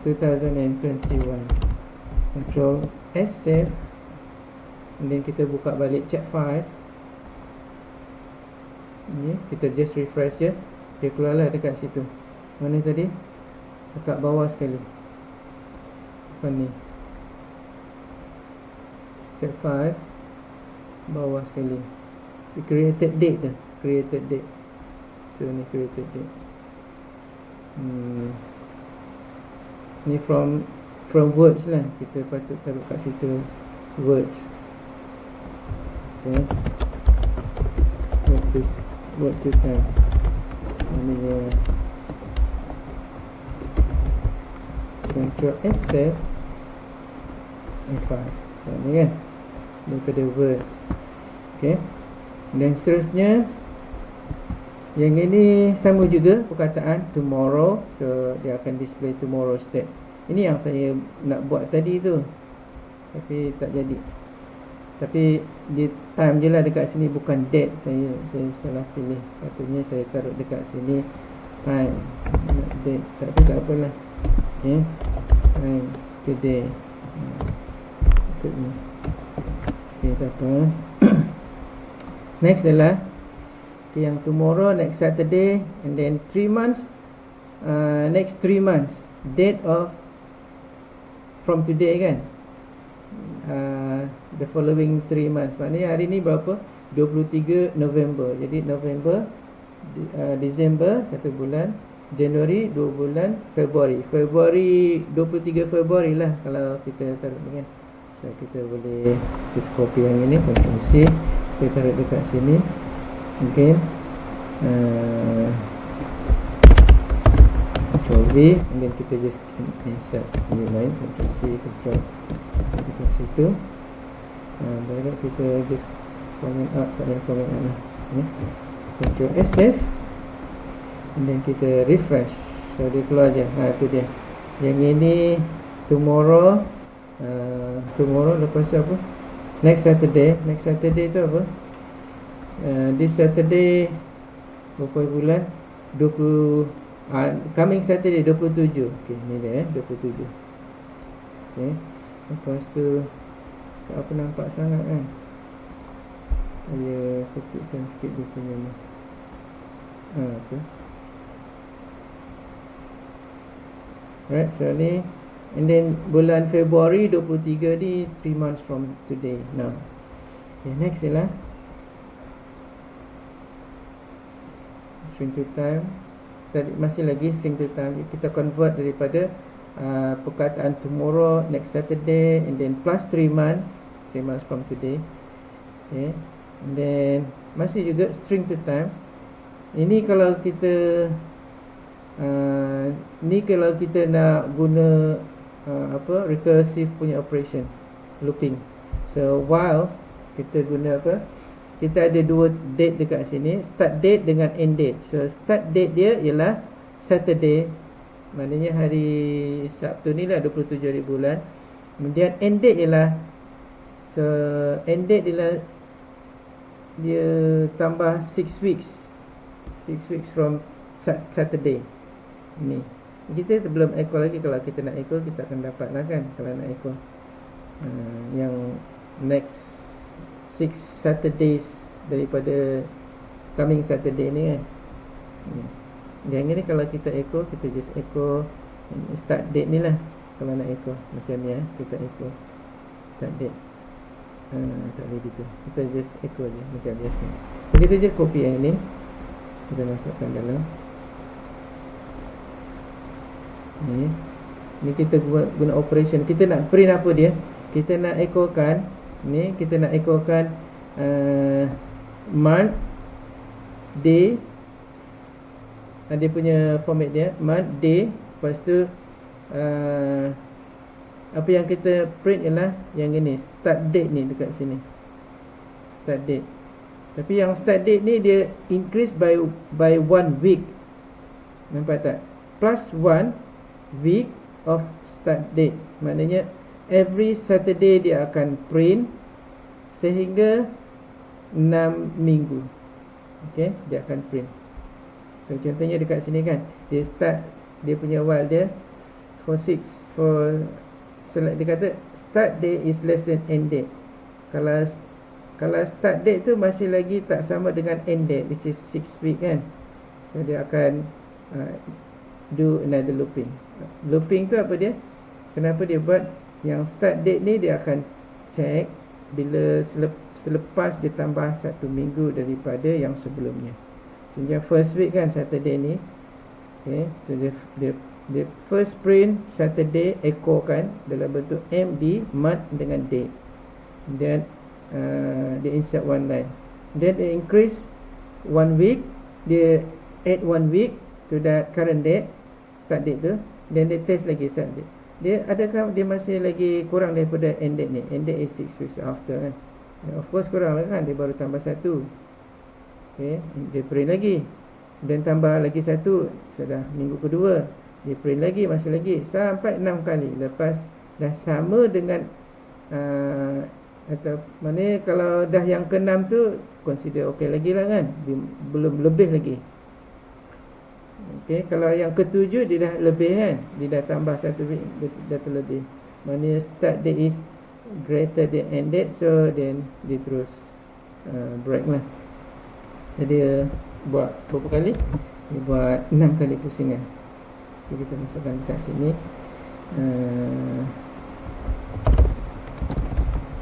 2021. Control S, save. And then kita buka balik chat file. Ni kita just refresh je, dia keluarlah dekat situ. Mana tadi? Dekat bawah sekali. Bukan ni. Chat file bawah sekali. Created date tu. Created date. So ni created date. Ni from words lah. Kita patut taruh kat situ words. Okay. Word to time. Maknanya Control S, save. F5. So ni kan daripada words. Okay. Dan seterusnya, yang ini sama juga perkataan tomorrow. So dia akan display tomorrow state. Ini yang saya nak buat tadi tu, tapi tak jadi. Tapi di time je lah dekat sini, bukan date. Saya salah pilih. Patutnya saya taruh dekat sini time, not date. Tapi tak apalah. Okay. Time today. Ikut ni. Okay, tak apa. Next adalah yang tomorrow, next Saturday, and then 3 months. Next 3 months. Date of from today kan. The following 3 months. Maknanya hari ni berapa? 23 November. Jadi November, December 1 bulan, Januari 2 bulan, Februari 23 Februari lah kalau kita taruh ni kan. So kita boleh just copy yang ini, Ctrl C, kita taruh dekat sini. Okay. Ctrl V, and then kita just insert new line. Ctrl C, Ctrl dekat situ. Baru kita just comment out, tak payah comment out lah. Ctrl S, save. And then kita refresh. So dia keluar je. Tu dia. Yang ini tomorrow. Tomorrow lepas tu apa? Next Saturday. Next Saturday tu apa? This Saturday berapa bulan? 20. Coming Saturday 27. Okay, ni dia 27. Okay. Lepas tu tak apa nampak sangat kan. Saya kecilkan sikit dia punya ni. Okay. Right, so ni. And then bulan Februari 23 ni 3 months from today now. Okay, next ialah string to time. Tadi masih lagi string to time. Kita convert daripada perkataan tomorrow, next Saturday, and then plus 3 months from today. Okay. And then masih juga string to time. Ini kalau kita ni kalau kita nak guna recursive punya operation, looping. So while kita guna apa? Kita ada dua date dekat sini, start date dengan end date. So start date dia ialah Saturday, maknanya hari Sabtu ni lah 27 hari bulan. Kemudian end date ialah, so end date ialah dia tambah 6 weeks from Saturday ni. Kita belum echo lagi. Kalau kita nak echo, kita akan dapat lah kan. Kalau nak echo yang next 6 Saturdays daripada coming Saturday ni kan. Yang ni kalau kita echo, kita just echo start date ni lah. Kalau nak echo macam ni kita echo start date. Tak boleh gitu. Kita just echo je macam biasa. So, kita je copy yang ni, kita masukkan dalam ni kita guna operation. Kita nak print apa dia? Kita nak echokan ni, kita nak echokan month, day. Dia punya format dia month, day. Lepas tu apa yang kita print ialah yang ini, start date ni dekat sini, start date. Tapi yang start date ni dia increase by 1 week. Nampak tak? Plus 1 week of start date. Maknanya every Saturday dia akan print sehingga 6 minggu. Okay, dia akan print. So contohnya dekat sini kan, dia start, dia punya while dia for select, dia kata start date is less than end date. Kalau start date tu masih lagi tak sama dengan end date, which is 6 week kan. So dia akan do another looping. Looping tu apa dia? Kenapa dia buat yang start date ni? Dia akan check bila selepas dia tambah 1 minggu daripada yang sebelumnya. Contohnya first week kan, Saturday ni. Okay, so dia first print Saturday echokan dalam bentuk M di month dengan date. Then dia insert one line. Then dia increase 1 week, dia add 1 week to that current date, start date tu. Then dia test lagi start date. Dia adakah dia masih lagi kurang daripada end date ni? End date is 6 weeks after kan. Of course kurang lah kan, dia baru tambah 1. Okay, dia print lagi. Dan tambah lagi 1, sudah minggu kedua. Dia print lagi, masih lagi, sampai 6 kali. Lepas dah sama dengan atau mana kalau dah yang ke-6 tu consider okey lagi lah kan, dia belum lebih lagi. Okey, kalau yang ke-7 dia dah lebih kan, dia dah tambah 1 week, dia dah terlebih. Mana start date is greater than end date, so then dia terus break lah. So dia buat berapa kali? Dia buat 6 kali pusingan. So kita masukkan dekat sini.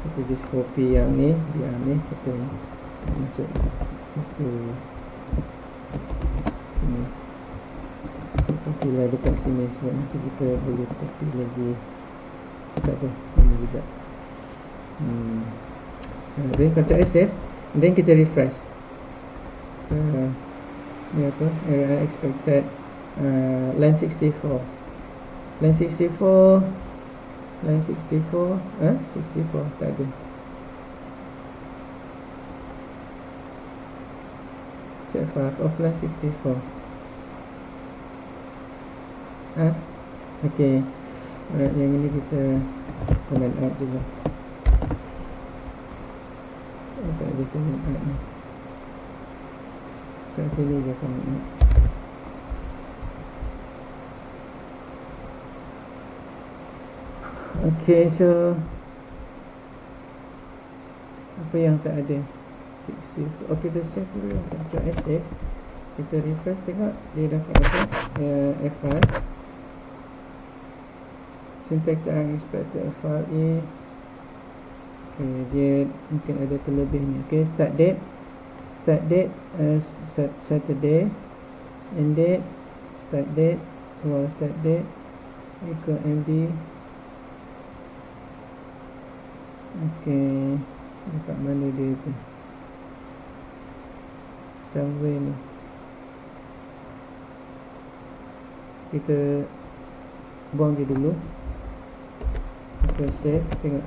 Kita just copy yang ni, biar ni kita masuk satu sini. Copy lah dekat sini sebab nanti kita boleh copy lagi. Tak apa, ini juga. Then control save, then kita refresh. So ni apa? Unexpected line 64. Line 64 tak ada. Check file of line 64. Okay. Yang ini kita comment out dulu. Tak ada comment out ni. Kat sini je comment out. Okay, so apa yang tak ada? 60. Okay, kita save dulu. Control save. Kita refresh tengok dia dapat apa? F1 syntax unexpected FRA. Okay, dia mungkin ada terlebihnya. Okay, start date Saturday, end date start date equal MD. Okay, dekat mana dia tu? Somewhere ni. Kita buang dia dulu. Kita save, tengok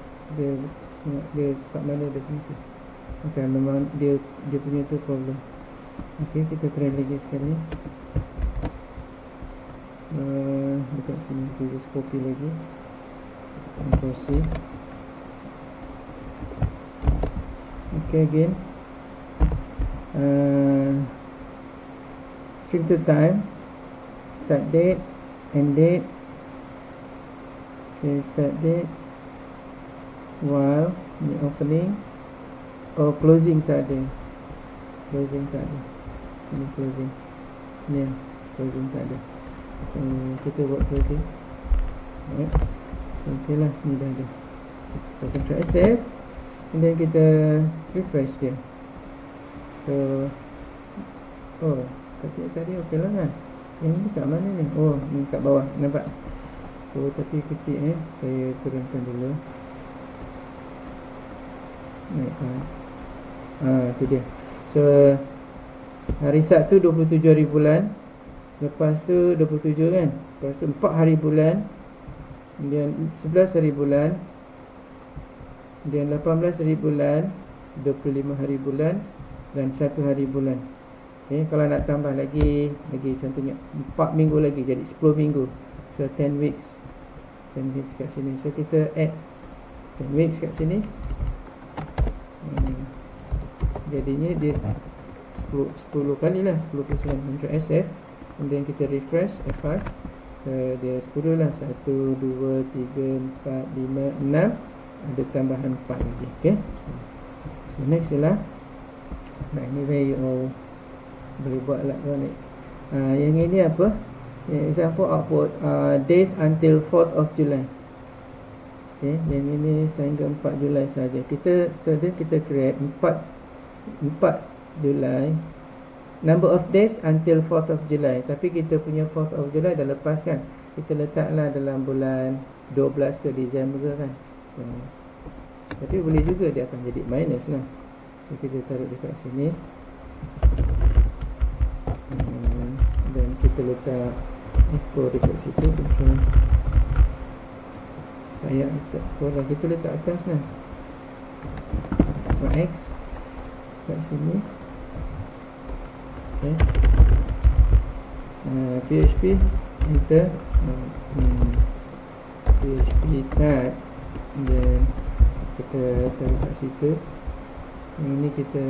dia kat mana dia punya. Okay, memang dia punya tu problem. Okay, kita try lagi sekali. Dekat sini kita just copy lagi. Ctrl C. Okay, again. String to time, start date, end date. Okay, start date, while ni opening. Oh, closing tak ada. Sini closing. Ni closing tak ada. So kita buat closing. Right. So okay lah, ni dah ada. So Ctrl save, and then kita refresh dia. So tadi okey lah kan. Yang ni kat mana ni? Oh, ni kat bawah, nampak? Oh, tapi kecil saya turunkan dulu. Naikkan. Tu dia. So hari Sabtu 27 hari bulan, lepas tu 27 kan, lepas tu 4 hari bulan, kemudian 11 hari bulan, kemudian 18 hari bulan, 25 hari bulan, dan 1 hari bulan. Okay, kalau nak tambah lagi contohnya 4 minggu lagi, jadi 10 minggu. So 10 weeks kat sini. So kita add 10 weeks kat sini. Jadinya dia 10 kali lah, 10%. Ctrl SF, kemudian kita refresh F5. So dia 10 lah, 1, 2, 3, 4, 5, 6, ada tambahan 4 lagi. Okay, so next ialah anyway boleh buat lah kan. Yang ini apa, example output days until 4th of July. Okay, yang ini sehingga 4 Julai saja. Kita create 4 Julai, number of days until 4th of July. Tapi kita punya 4th of July dah lepas kan, kita letaklah dalam bulan 12 ke Disember kan. So, tapi boleh juga dia akan jadi minus lah. So kita taruh dekat sini, dan kita letak echo dekat situ. Ayat letak echo, kita letak atas lah, X kat sini. Okay. PHP enter, PHP tab, dan kita taruh kat situ. Yang ini kita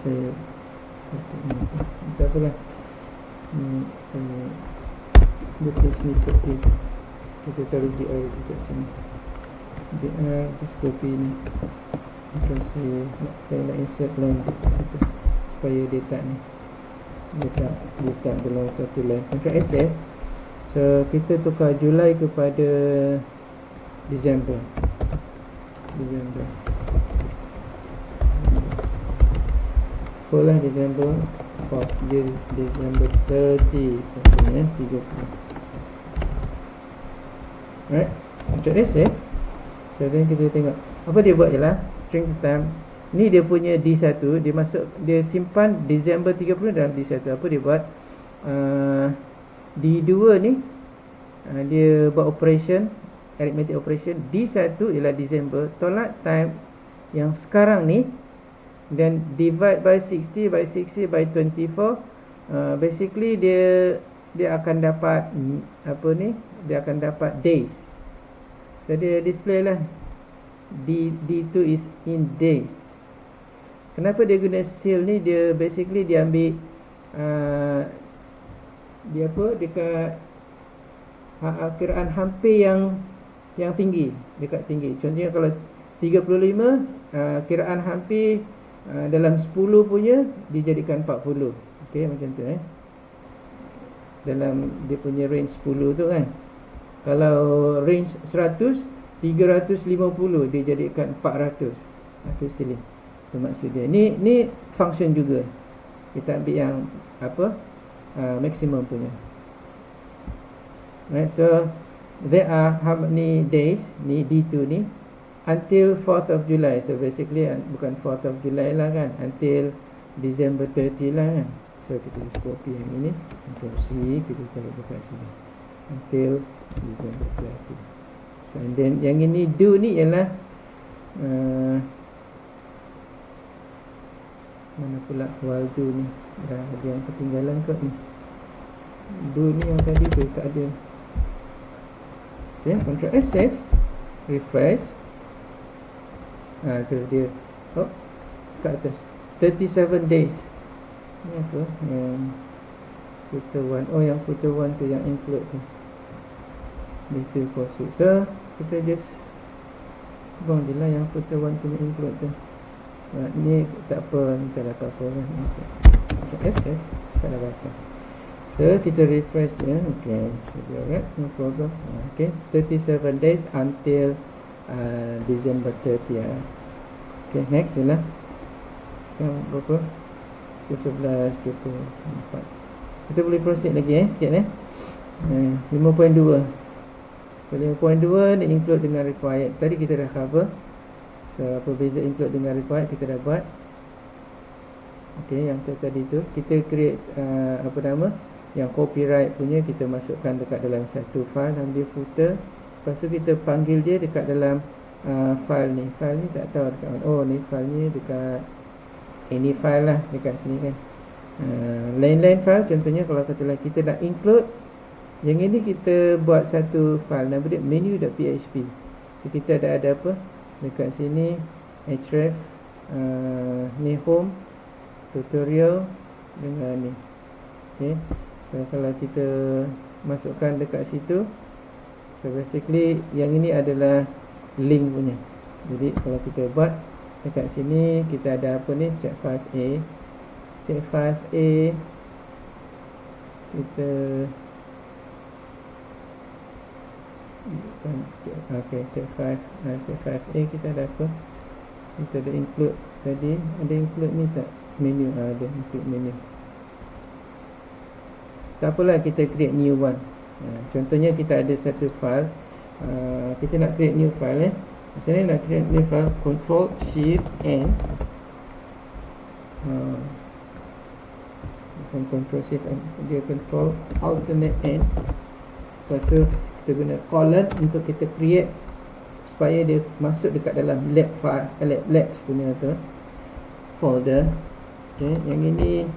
saya tak apalah, saya buat snippet dia. Kita taruh BR dekat sini, BR just copy ni, terus saya nak insert line dekat situ supaya dia tak ni, dia tak dalam satu line. Ctrl SF. So kita tukar Julai kepada December. Full lah December, dia December 30 contohnya 30. Alright, Ctrl S So then kita tengok apa dia buat ialah string time. Ni dia punya D1, dia simpan December 30 dalam D1. Apa dia buat? D2 ni dia buat operation, arithmetic operation. D1 ialah December, tolak time yang sekarang ni, dan divide by 60 by 60 by 24. Basically dia akan dapat apa ni, dia akan dapat days. So dia display lah D2 is in days. Kenapa dia guna seal ni? Dia basically dia ambil dia apa, dekat kiraan hampir yang tinggi, dekat tinggi. Contohnya kalau 35, kiraan hampir dalam 10 punya dijadikan 40. Okey, macam tu dalam dia punya range 10 tu kan. Kalau range 100, 350 dia jadikan 400. Itu silih. Itu maksud dia. Ni function juga. Kita ambil yang apa, maximum punya. Right, so there are how many days ni D2 ni until 4th of July. So basically bukan 4th of July lah kan, until December 30 lah kan. So kita just copy yang ini, Ctrl C, kita taruh dekat sini, until December 30. So and then yang ini do ni ialah mana pula while do ni, dah ada yang ketinggalan kot ni. Do ni yang tadi tu tak ada. Okay, Ctrl S save, refresh. Tu dia kat atas 37 days. Ni apa? Yang footer 1. Yang footer 1 tu yang include tu. Dia still pursuit. So kita just buang je lah yang footer 1 punya include tu. Ni tak apa, ni tak ada apa-apa kan. Ctrl S save, tak ada apa-apa. So kita refresh je. Okay, so alright, no problem. Okay, 37 days until December 30 Okay, next je lah. Sekarang berapa? 11, 24. Kita boleh proceed lagi sikit 5.2. So 5.2 ni include dengan required. Tadi kita dah cover. So apa beza include dengan required kita dah buat. Okay, yang tadi tu kita create apa nama, yang copyright punya kita masukkan dekat dalam satu file, ambil footer. Lepas tu kita panggil dia dekat dalam file ni. File ni tak tahu dekat mana. Oh, ni file ni dekat ini file lah, dekat sini kan. Lain-lain file, contohnya kalau katalah kita nak include, yang ini kita buat satu file, nama dia menu.php. So kita ada apa dekat sini, href ni home, tutorial dengan ni. Okay. So kalau kita masukkan dekat situ, so basically yang ini adalah link punya. Jadi kalau kita buat dekat sini, kita ada apa ni, check 5A. Check 5A kita okay, check 5A kita ada apa, kita ada include tadi, ada include ni tak, menu, ada include menu. Tak apalah, kita create new one. Contohnya kita ada satu file, kita nak create new file. Macam ni nak create new file, Control Shift N, bukan Control Shift N, dia Control Alternate N. Lepas tu kita guna colon untuk kita create supaya dia masuk dekat dalam lab file, labs punya tu folder. Okay, yang ini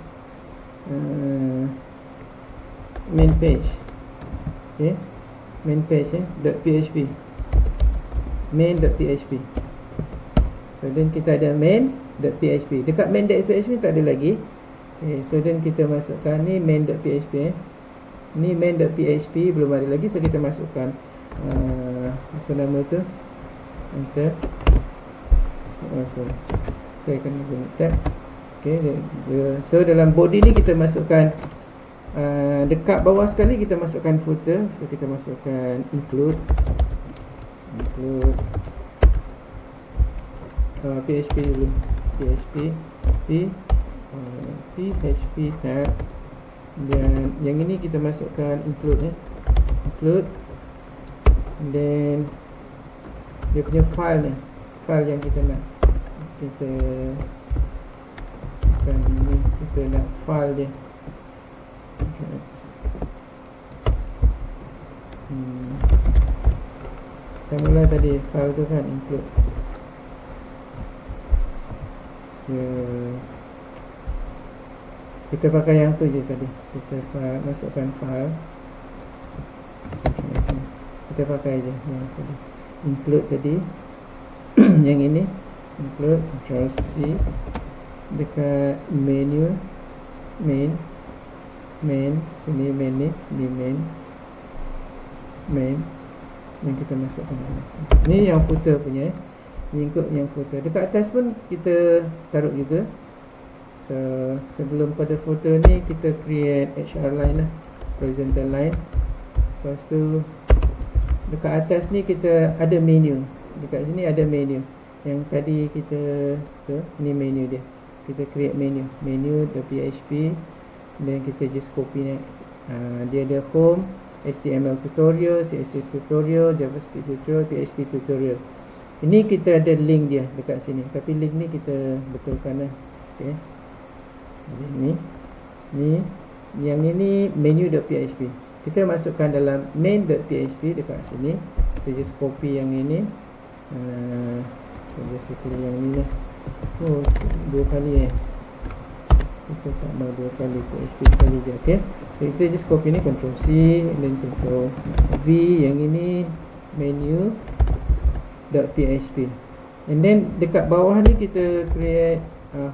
main page. Okay, main page .php, main.php. So then kita ada main.php. Dekat main.php tak ada lagi. Okay, so then kita masukkan ni main.php. Ni main.php belum ada lagi, so kita masukkan apa nama tu, enter. So saya akan guna tab. Okay, so dalam body ni kita masukkan dekat bawah sekali kita masukkan footer. So kita masukkan include PHP dulu, PHP tab, dan yang ini kita masukkan include, include, and then dia punya file ni, file yang kita nak, kita nak file dia. Kita mula tadi file tu kan, include. Kita pakai yang tu je tadi. Kita masukkan file. Kita pakai je yang tadi, include tadi. Yang ini include, Control C, dekat menu, main, sini main ni, di main yang kita masukkan dalam sini. Ni yang footer punya, ni ikut yang footer. Dekat atas pun kita taruh juga. So sebelum pada footer ni kita create HR line lah, horizontal line. Lepas tu dekat atas ni kita ada menu. Dekat sini ada menu. Yang tadi kita tu, ni menu dia. Kita create menu.php, dan kita just copy ni. Dia ada home, HTML tutorial, CSS tutorial, JavaScript tutorial, PHP tutorial. Ini kita ada link dia dekat sini, tapi link ni kita betulkan lah. Okay. Jadi ni yang ini menu.php. Kita masukkan dalam main.php dekat sini. Kita just copy yang ini. Basically yang ni lah. Oh, dua kali kita tak mau dua kali, PHP sekali je. Okay, so kita just copy ni, Ctrl C dan Ctrl V. Yang ini menu.php, and then dekat bawah ni kita create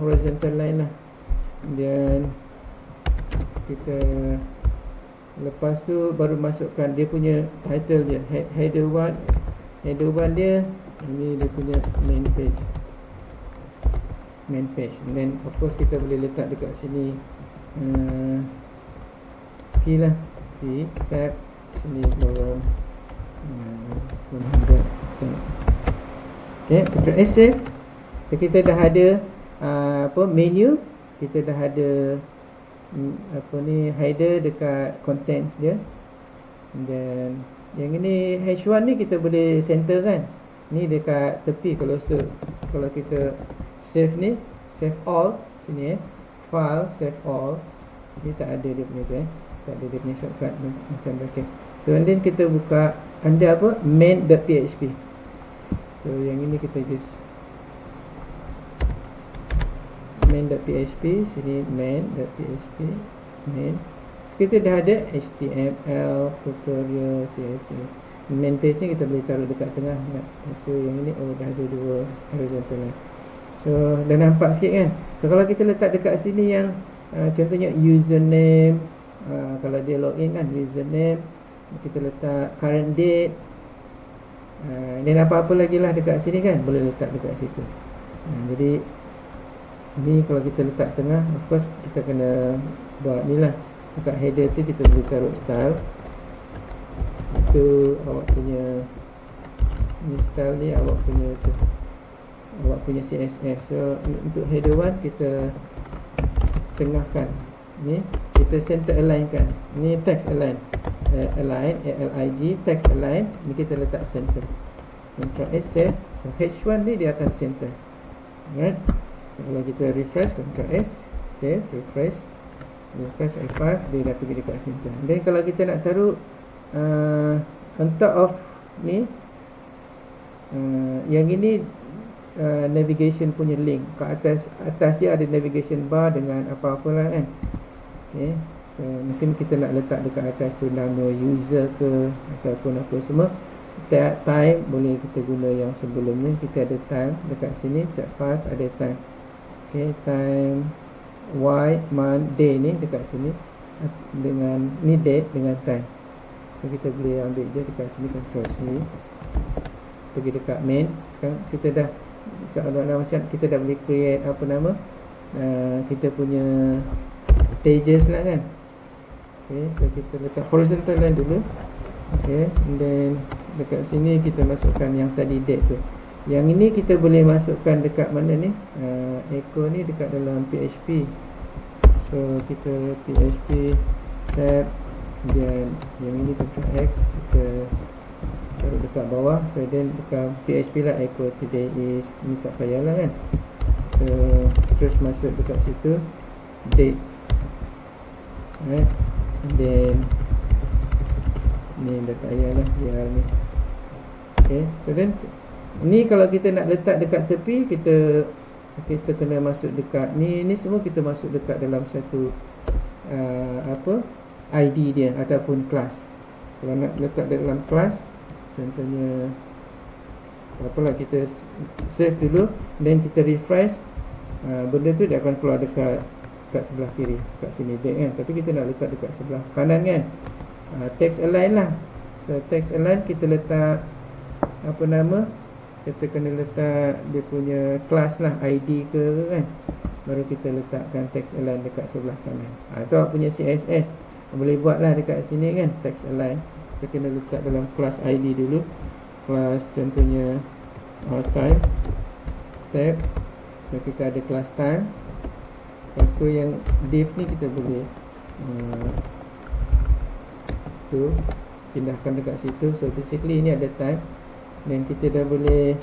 horizontal line lah. Dan kita lepas tu baru masukkan dia punya title dia, header 1. Header 1 dia, ini dia punya main page. And then of course kita boleh letak dekat sini key lah, key, tab, sini bawah 100 tab. Okay, Ctrl S save. So kita dah ada menu, kita dah ada header dekat contents dia. Dan yang ini H1 ni kita boleh center kan. Ni dekat tepi. Kalau kita save ni, save all sini file, save all. Ni tak ada dia punya tak ada dia punya shortcut macam bracket. So and then kita buka under apa, main.php. So yang ini kita just main.php, sini main.php, main. So kita dah ada HTML, tutorial, CSS. Main page ni kita boleh taruh dekat tengah. So yang ini dah ada dua horizontal line. So dah nampak sikit kan. So kalau kita letak dekat sini yang contohnya username, kalau dia login kan username, kita letak current date, dan apa-apa lagi lah dekat sini kan boleh letak dekat situ. Jadi ni kalau kita letak tengah, of course kita kena buat ni lah. Dekat header tu kita boleh taruh style. Itu awak punya ni, style ni awak punya tu, awak punya CSS. So untuk header 1 kita tengahkan ni, kita center align kan. Ni text align, align ALIG, text align ni kita letak center. Ctrl S save. So H1 ni dia akan center. Alright. So kalau kita refresh, Ctrl S save, refresh F5, dia dah pergi dekat center. Dan kalau kita nak taruh on top of ni, yang ini navigation punya link. Kat atas dia ada navigation bar dengan apa-apa lah kan. Okay. So mungkin kita nak letak dekat atas tu nama user ke ataupun apa semua. Time boleh kita guna yang sebelumnya. Kita ada time dekat sini, tab 5 ada time. Okay, time Y, month, day ni dekat sini dengan ni date dengan time. So kita boleh ambil je dekat sini, Ctrl C, pergi dekat main. Sekarang kita dah seolah-olah macam kita dah boleh create apa nama, kita punya pages lah kan. Okay, so kita letak horizontal line dulu. Okay, and then dekat sini kita masukkan yang tadi date tu. Yang ini kita boleh masukkan dekat mana ni, echo ni dekat dalam PHP. So kita PHP tab, dan yang ini Ctrl X kita taruh dekat bawah. So then dekat PHP lah echo today is, ni tak payahlah kan. So terus masuk dekat situ date, right, and then ni dah tak payahlah biar ni. Okay, so then ni kalau kita nak letak dekat tepi, kita kena masuk dekat ni semua kita masuk dekat dalam satu apa ID dia ataupun kelas. Kalau nak letak dalam kelas, contohnya apalah, kita save dulu, then kita refresh, benda tu dia akan keluar dekat sebelah kiri, kat sini date kan. Tapi kita nak letak dekat sebelah kanan kan. Text align lah. So text align kita letak apa nama, kita kena letak dia punya kelas lah, ID ke kan, baru kita letakkan text align dekat sebelah kanan. Itu awak punya CSS boleh buat lah dekat sini kan. Text align kita kena letak dalam kelas ID dulu. Kelas contohnya time tab. So kita ada kelas time. Lepas tu yang div ni kita boleh tu pindahkan dekat situ. So basically ini ada time, dan kita dah boleh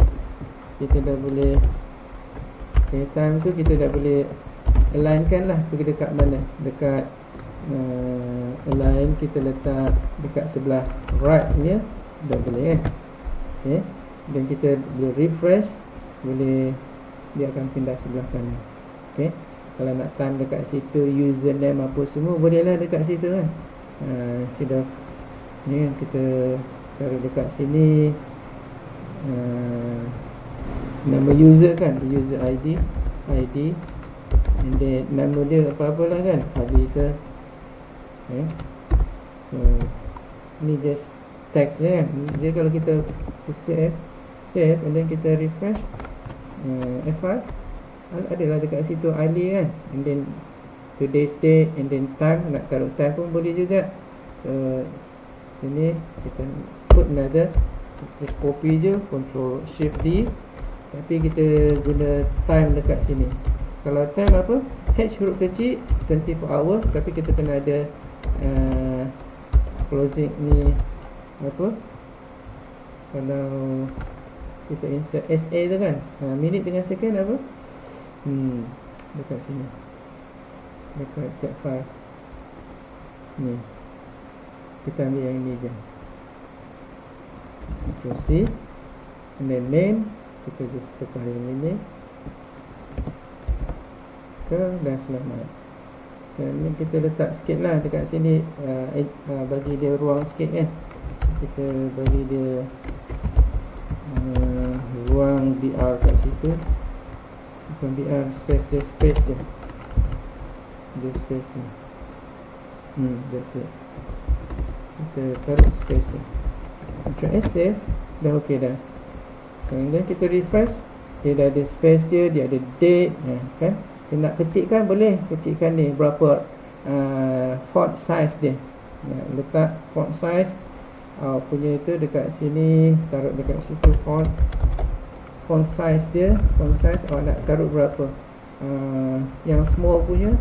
okay, time tu kita dah boleh alignkan lah, pergi dekat mana, dekat align kita letak dekat sebelah right ni dah boleh kan. Okay, dan kita boleh refresh, boleh dia akan pindah sebelah kanan. Okay, kalau nak time dekat situ username apa semua boleh lah dekat situ kan. Instead of ni kita taruh dekat sini nama user kan, user ID, and then nama dia apa-apa lah kan, Abi ke. Okay, so ni just text je kan. Jadi kalau kita save and then kita refresh, F5 adalah dekat situ Ali kan, and then today's date, and then time, nak taruh time pun boleh juga. So sini kita put another, just copy je, Ctrl Shift D, tapi kita guna time dekat sini. Kalau time apa, H huruf kecil 24 hours, tapi kita kena ada closing ni apa, kalau kita insert SA tu kan, minit dengan second apa, dekat sini, dekat chat file ni, kita ambil yang ni je, Ctrl C, and then name kita just tukar yang ini. So dah selamat. So ni kita letak sikit lah dekat sini, bagi dia ruang sikit kan. Kita bagi dia ruang BR kat situ. bukan BR, space je, space je. Dia space ni. That's it. Kita taruh space je. Ctrl S save. Dah okey dah. So then kita refresh. Dia dah ada space dia ada date, kan. Kita nak kecilkan boleh, kecilkan ni berapa font size dia. Letak font size punya itu dekat sini, taruh dekat situ font size dia, font size nak taruh berapa? Yang small punya,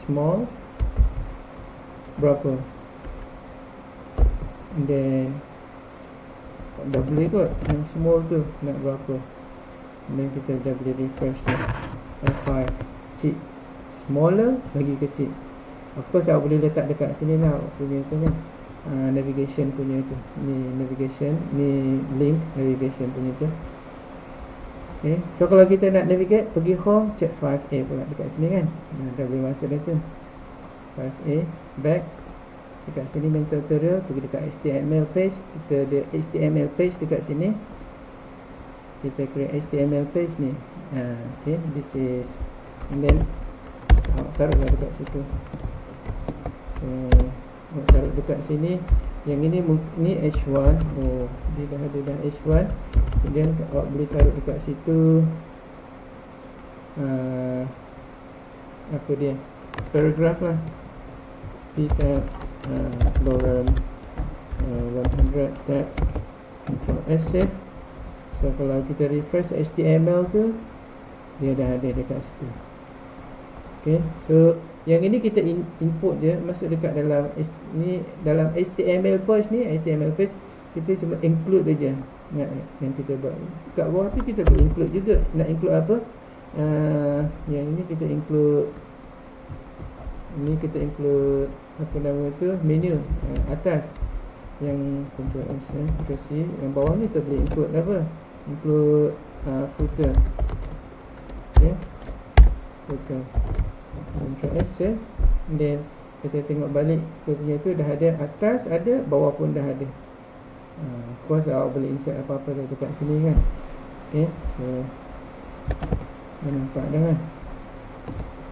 small berapa? And then dah boleh kot, yang small tu nak berapa? Dan kita dah boleh refresh dah. F5 kecil, smaller lagi kecil. Of course awak boleh letak dekat sini lah punya tu kan, navigation punya tu. Ni navigation, ni link navigation punya tu. Okay, so kalau kita nak navigate, pergi home, check 5A pula dekat sini kan. Dah boleh masuk dah tu. 5A, back. Dekat sini main tutorial, pergi dekat HTML page. Kita ada HTML page dekat sini. Kita create HTML page ni. Okay, this is, and then taruhlah dekat situ. Taruh dekat sini. Yang ini ni H1. Oh, dia dah ada dah H1. Kemudian awak boleh taruh dekat situ apa dia, paragraph lah. Kita Lorem 100 tab, Ctrl S save. So kalau kita refresh HTML tu, dia dah ada dekat situ. Okay, so yang ini kita input je, masuk dekat dalam ni, dalam HTML page ni, HTML page kita cuma include aja. Yang kita buat kat bawah tu kita boleh include juga. Nak include apa? Yang ini kita include, ini kita include apa nama tu, menu atas yang Ctrl S, Ctrl C. Yang bawah ni kita boleh include apa? Include footer. Okay, footer. Ctrl S save. Then kita tengok balik ke punya tu, dah ada atas, ada bawah pun dah ada. Of course awak boleh insert apa-apa dekat sini kan. Okay, so nampak dah kan.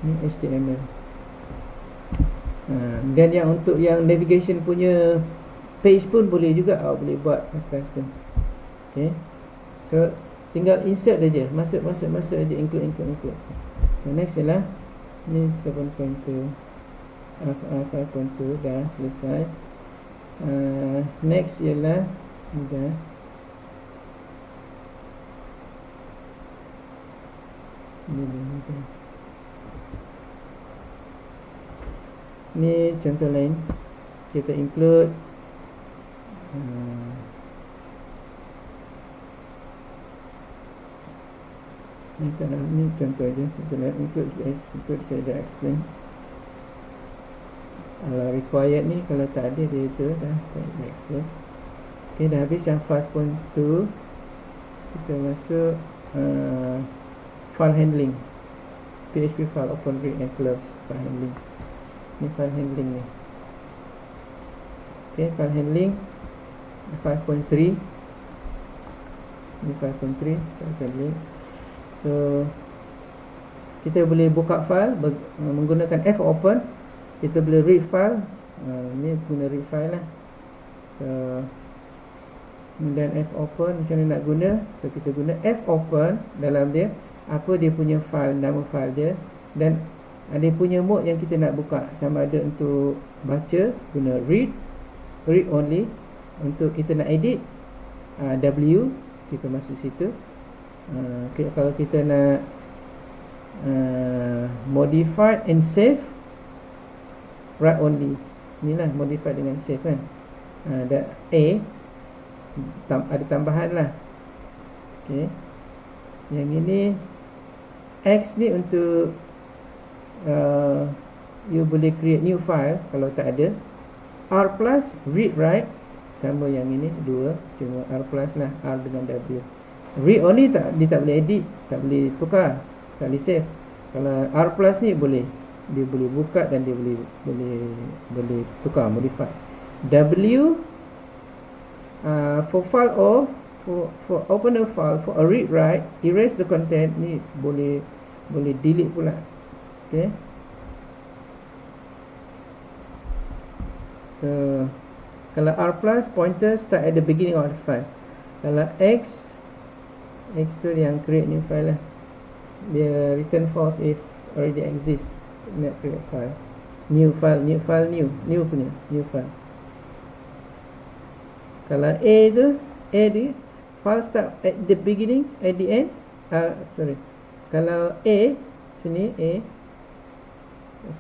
Ni HTML. Dan yang untuk yang navigation punya page pun boleh juga awak boleh buat atas tu. Okay, so tinggal insert aja, masuk aja, include. So next ialah ni 7.2 5.2 dah selesai. Next ialah dah ni contoh lain. Kita include ni contoh je. Kita nak include saya dah explain. Kalau required ni, kalau tak ada dia tu dah saya dah explain. Okay, dah habis yang 5.2. Kita masuk file handling. PHP file open, read and close, file handling. Ni file handling ni. Okay, file handling 5.3. Ni 5.3 file handling. So kita boleh buka file menggunakan fopen. Kita boleh read file. Ni guna read file lah. So dan fopen macam mana nak guna? So kita guna fopen. Dalam dia apa dia punya file, nama file dia, dan ada punya mode yang kita nak buka. Sama ada untuk baca guna read only. Untuk kita nak edit W, kita masuk situ. Kalau kita nak modify and save, write only. Inilah modify dengan save kan. Dan ada tambahan lah. Okay, yang ini X ni untuk you boleh create new file. Kalau tak ada R plus, read write, sama yang ini dua, cuma R plus lah, R dengan W. Read only dia tak boleh edit, tak boleh tukar, tak boleh save. Kalau R plus ni boleh, dia boleh buka dan dia boleh tukar, modify. W for file O, for open a file, for a read write, erase the content ni boleh delete pula. Okay, so kalau R plus, pointer start at the beginning of the file. Kalau X tu yang create new file lah, dia return false if already exists, not create file. New file new punya new file. Kalau A dia file start at the beginning, at the end. Kalau A sini, A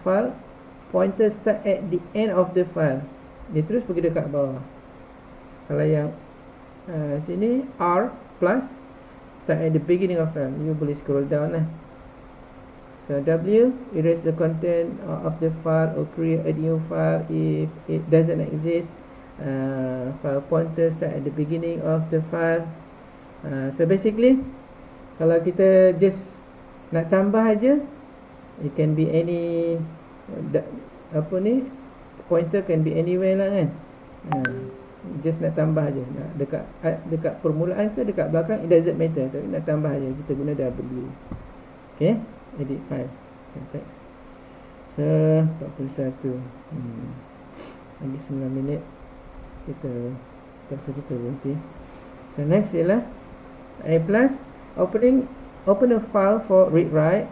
file pointer start at the end of the file, dia terus pergi dekat bawah. Kalau yang sini R plus start at the beginning of file, you boleh scroll down lah. So W, erase the content of the file or create a new file if it doesn't exist. File pointer start at the beginning of the file. So basically, kalau kita just nak tambah aja, it can be any pointer can be anywhere lah kan. Just nak tambah aja, nak dekat permulaan ke dekat belakang, it doesn't matter, tapi nak tambah aja, kita guna W. Okay, edit file syntax. So 41 lagi 9 minit kita berhenti. So next ialah A plus, open a file for read write.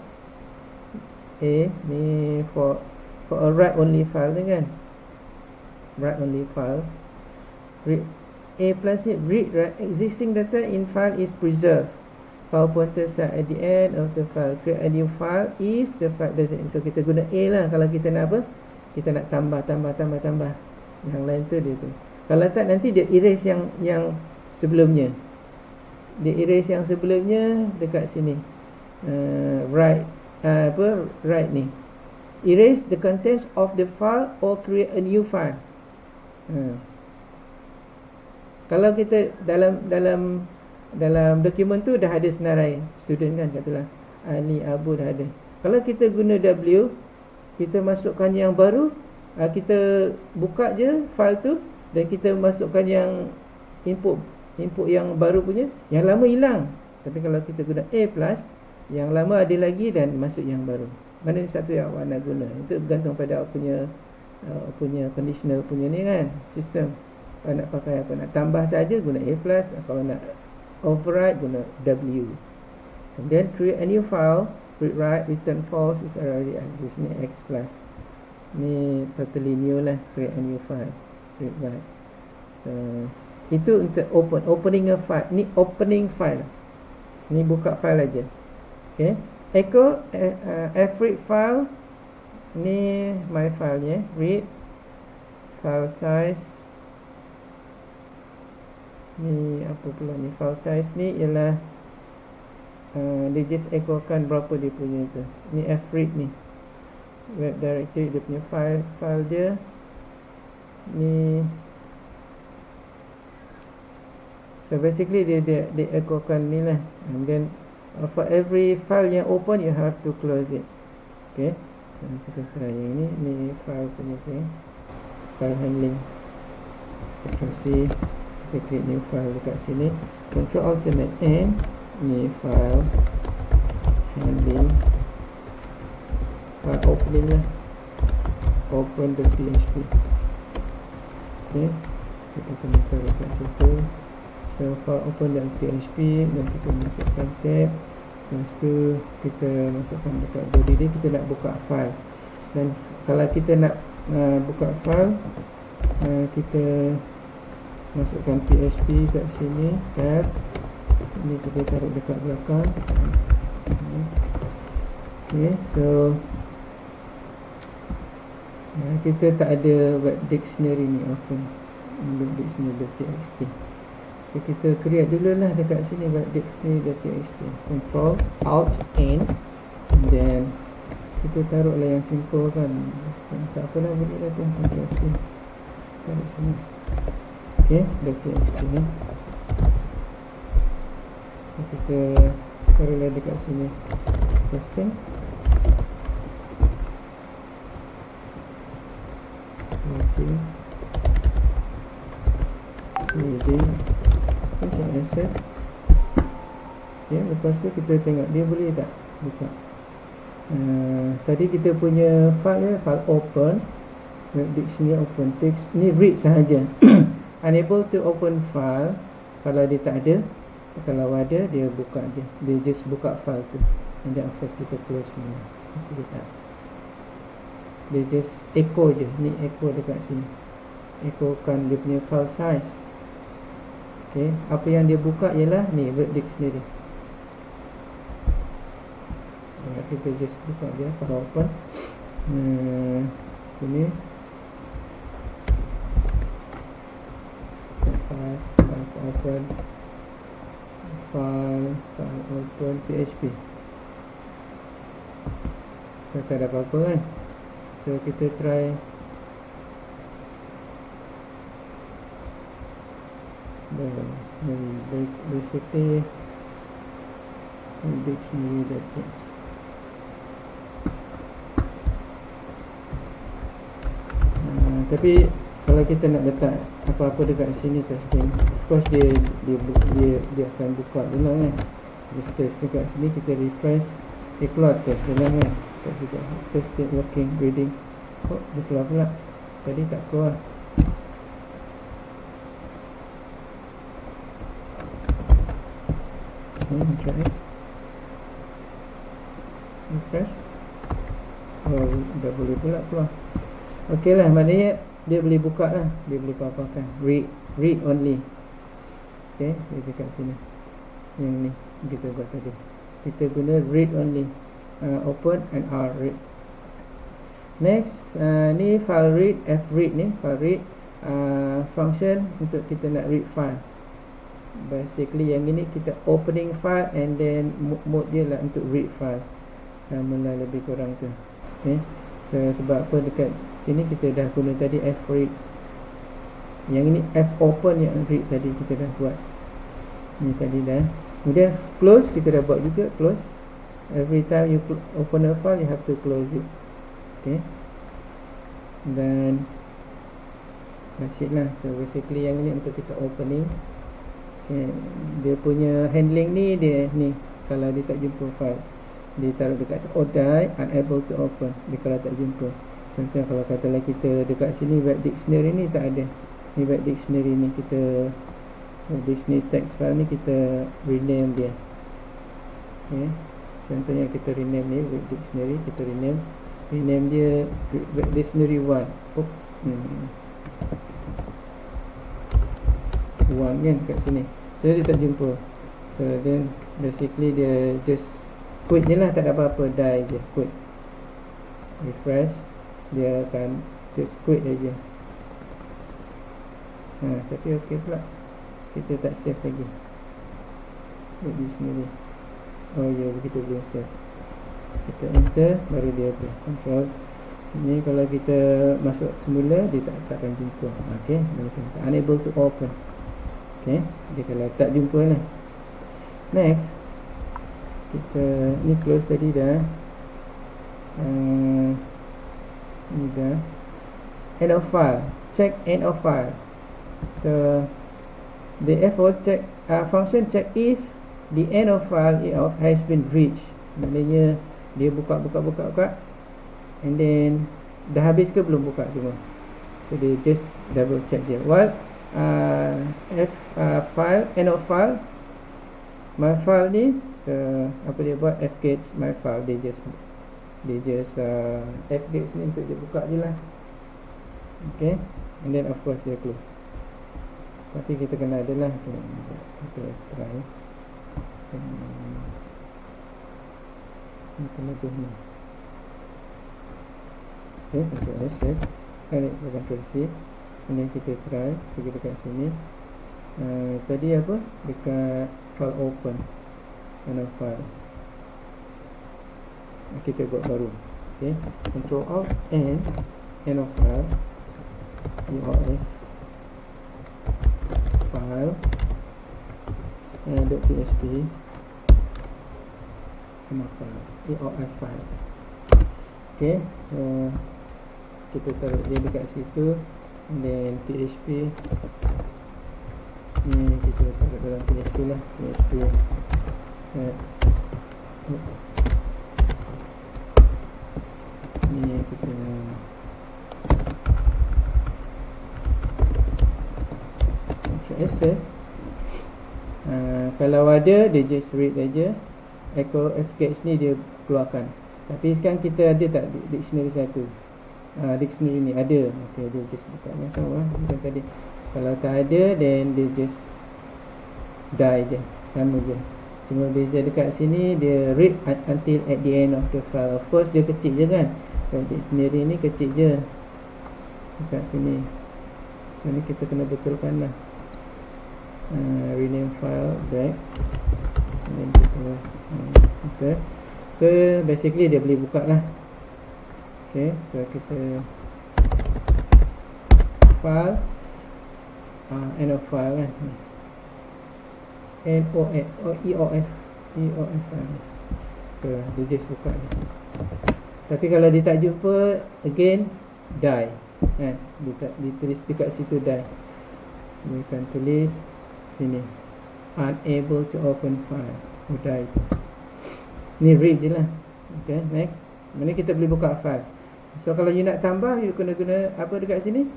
A ni for a write only file tu kan, write only file. Read A plus it, read write existing data in file is preserved. File pointer start at the end of the file. Create a new file if the file doesn't. So kita guna A lah kalau kita nak apa, kita nak tambah. Yang lain tu dia tu. Kalau tak nanti dia erase yang sebelumnya. Dia erase yang sebelumnya dekat sini. Write write ni. Erase the contents of the file or create a new file. Kalau kita dalam dokumen tu dah ada senarai student kan, katalah Ali, Abu dah ada. Kalau kita guna W, kita masukkan yang baru, kita buka je file tu dan kita masukkan yang input yang baru punya, yang lama hilang. Tapi kalau kita guna A plus, yang lama ada lagi dan masuk yang baru. Mana satu yang awak nak guna, itu bergantung pada awak punya conditional punya ni kan, sistem. Kalau nak pakai apa, nak tambah saja guna A plus, kalau nak override guna W. And then create a new file, read write, return false if already exists. Ni X plus, ni totally new lah, create a new file, read write. So itu untuk opening a file. Ni opening file, ni buka file aja. Okay, echo read file, ni my file nya, read file size. Ni apa pula ni, file size ni ialah dia just echokan berapa dia punya tu. Ni fread ni, web directory dia punya file dia ni. So basically dia echokan ni lah. And then for every file yang open, you have to close it. Okay, so kita try yang ni file punya tu, file handling. Kasih kita create new file dekat sini, Control Alternate N, ni file handling, file opening lah, open.php. Okay, kita kena taruh dekat situ. So file open.php, dan kita masukkan tab. Lepas tu kita masukkan dekat body dia, kita nak buka file. Dan kalau kita nak buka file, kita masukkan PHP kat sini, tab ini kita taruh dekat belakang. Okay, so kita tak ada web dictionary ni often, web dictionary.txt. So kita create dululah dekat sini web dictionary.txt. Control Alt N, and then kita taruhlah yang simple kan, tak apalah bunyi dah tu, Ctrl C, taruh sini. Okay, .txt ni kita taruhlah dekat sini, testing. Okay, ini Okay, accept. Okay, lepas tu kita tengok dia boleh tak buka. Tadi kita punya file file open, web dictionary open text ni read sahaja. Unable to open file kalau dia tak ada. Kalau ada dia buka je, dia just buka file tu, and then after kita close ni, kita tak, dia just echo je. Ni echo dekat sini, echokan dia punya file size. Okay, apa yang dia buka ialah ni web dictionary. Kita just buka dia file open. Sini file open, file open PHP. Tak ada apa-apa kan. So kita try basically dictionary.txt. Tapi kalau kita nak letak apa-apa dekat sini testing, of course dia akan buka dulu kan. Dia test dekat sini, kita refresh, dia keluar test dulu kan. Kita testing, working, reading. Oh, dia keluar pula. Tadi tak keluar. Refresh. Oh, dah boleh pula keluar. Okey lah, maknanya dia boleh buka lah, dia boleh apa-apakan. Read only. Okay, dia dekat sini. Yang ni kita buat tadi. Kita guna read only. Open and R read. Next, ni file read, F read ni, file read. Function untuk kita nak read file. Basically yang ini kita opening file and then mode dia lah untuk read file. Sama lah lebih kurang tu. Okay, so sebab apa dekat sini kita dah guna tadi F read. Yang ini F open yang read tadi kita dah buat. Ni tadi dah. Kemudian close kita dah buat juga, close. Every time you open a file you have to close it. Okay. Dan that's it lah. So basically yang ini untuk kita opening. Okay. Dia punya handling ni dia ni, kalau dia tak jumpa file, dia taruh dekat die unable to open. Dia kalau tak jumpa. Contohnya kalau katalah kita dekat sini web dictionary ni tak ada. Ni web dictionary ni kita web dictionary text file ni kita rename dia. Okay. Contohnya kita rename ni web dictionary, kita rename dia web dictionary 1. Oh, 1 kan kat sini. So dia tak jumpa. So then basically dia just quit je lah, tak ada apa-apa, die je, quit. Refresh, dia akan just quit aja. Tapi okey pula, kita tak save lagi web dictionary. Oh ya, begitu boleh save. Kita enter, baru dia boleh control. Ini kalau kita masuk semula, dia takkan jumpa. Okay, unable to open. Okay, dia kalau tak jumpa lah. Next, kita ni close tadi dah. Ni dah. End of file. Check end of file. So the FO check function check if the end of file has been reached. Maknanya dia buka, and then dah habis ke belum buka semua. So dia just double check je. While file end of file, my file ni, so apa dia buat, fgets my file, dia just fgets ni untuk dia buka je lah. Okay, and then of course dia close. Tapi kita kena ada lah, kita try. Kena tu ni. Okay, Ctrl save, Ctrl C. Ini kita try, pergi dekat sini. Tadi apa? Dekat file open, end of file. Kita buat baru. Okay, Ctrl Alt N, end of file, URL file, .php, end of file, URL file. Okay, so kita taruh dia dekat situ. Dan PHP ni kita taruh dalam lah, iaitu ni kita Ctrl+S. Kalau ada, dia just read aja. Echo fgets ni dia keluarkan. Tapi sekarang kita ada tak dictionary satu? Dictionary ni ada. Okay, dia just buka macam macam tadi. Kalau tak ada, then dia just die je, sama je. Cuma beza dekat sini, dia read until at the end of the file. Of course dia kecil je kan. Kalau dictionary ni kecil je dekat sini. So ni kita kena betulkan lah. Rename file back, dan kita okay. So basically dia boleh buka lah. Okay, so kita file, end of file kan, EOF. So dia just buka ni. Tapi kalau dia tak jumpa, again die kan, ditulis dekat situ die. Dia akan tulis sini unable to open file, die. Ni read je lah. Okay, next. Mana kita boleh buka file. So kalau you nak tambah, you kena guna apa dekat sini?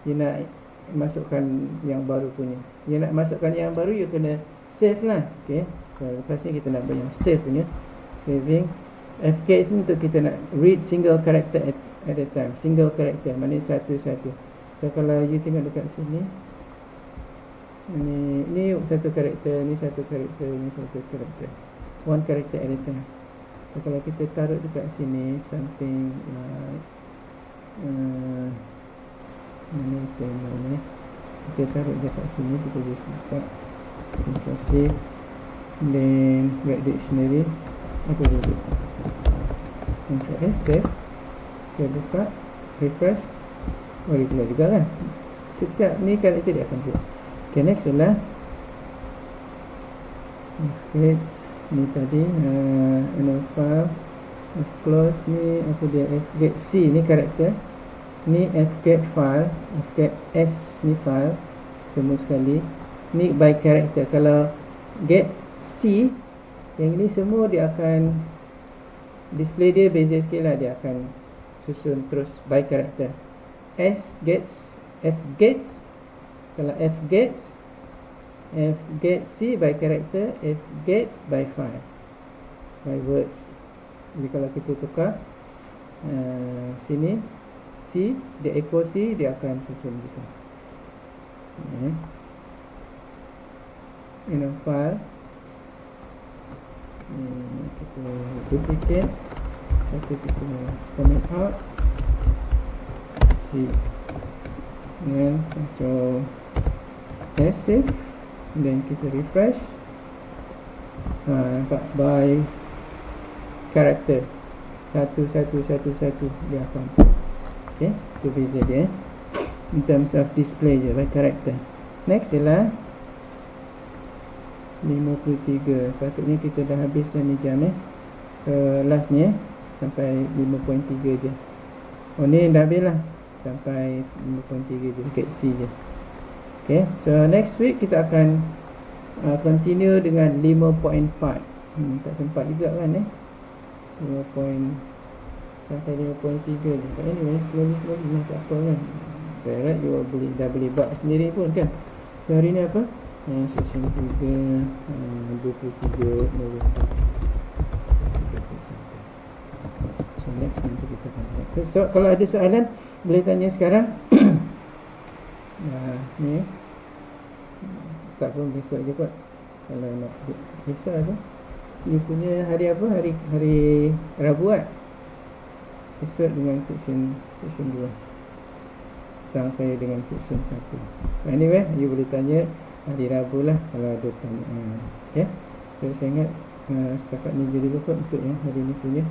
You nak masukkan yang baru punya. You nak masukkan yang baru, you kena save lah. Okay, so lepas ni kita nak buat yang save punya. Saving fgets ni untuk kita nak read single character at a time. Single character, maknanya satu-satu. So kalau you tengok dekat sini, ni satu karakter, ni satu karakter, ni satu karakter. One character at a time. So kalau kita taruh dekat sini something like mana istilah ni, kita taruh dekat sini, kita just buka Ctrl+C, then get dictionary, apa dia, Ctrl+S, save. Kita buka, refresh. Oh, dia keluar juga kan. Setiap ni karakter dia akan keluar. Okay, next adalah fgets ni tadi, file, close ni apa dia, fget C ni karakter, ni fget file, fget S ni file, semua sekali. Ni by character. Kalau get C, yang ini semua dia akan display dia beza sikit lah, dia akan susun terus by character. S gets, F gets, kalau F gets C by character, F gets by file, by words. Jadi kalau kita tukar sini C, dia echo C, dia akan susun gitu. In a file, kita duplicate, lepas kita comment out C, dan Ctrl S, save, dan kita refresh. Nampak by character, satu dia akan. Okay, itu beza dia in terms of display je, by character. Next ialah 53. Patutnya kita dah habis dah ni jam So last ni sampai 5.3 je. Oh ni dah habis lah, sampai 5.3 je, get C je. Okay, so next week kita akan continue dengan 5.4. Tak sempat juga kan 5. Sampai 5.3 ni. But anyway, slowly lah, tak apa kan. Alright, you dah boleh buat sendiri pun kan. So hari ni apa? Section 3, 23 November. So next nanti kita akan lihat. So kalau ada soalan boleh tanya sekarang. Ni tak pun besok je kot. Kalau nak besok apa? You punya hari apa? Hari Rabu kan? Besok dengan section 2. Sekarang saya dengan section 1. Anyway, you boleh tanya hari Rabu lah kalau ada tanya. Ya. So saya ingat setakat ni jadi cukup untuk hari ni punya.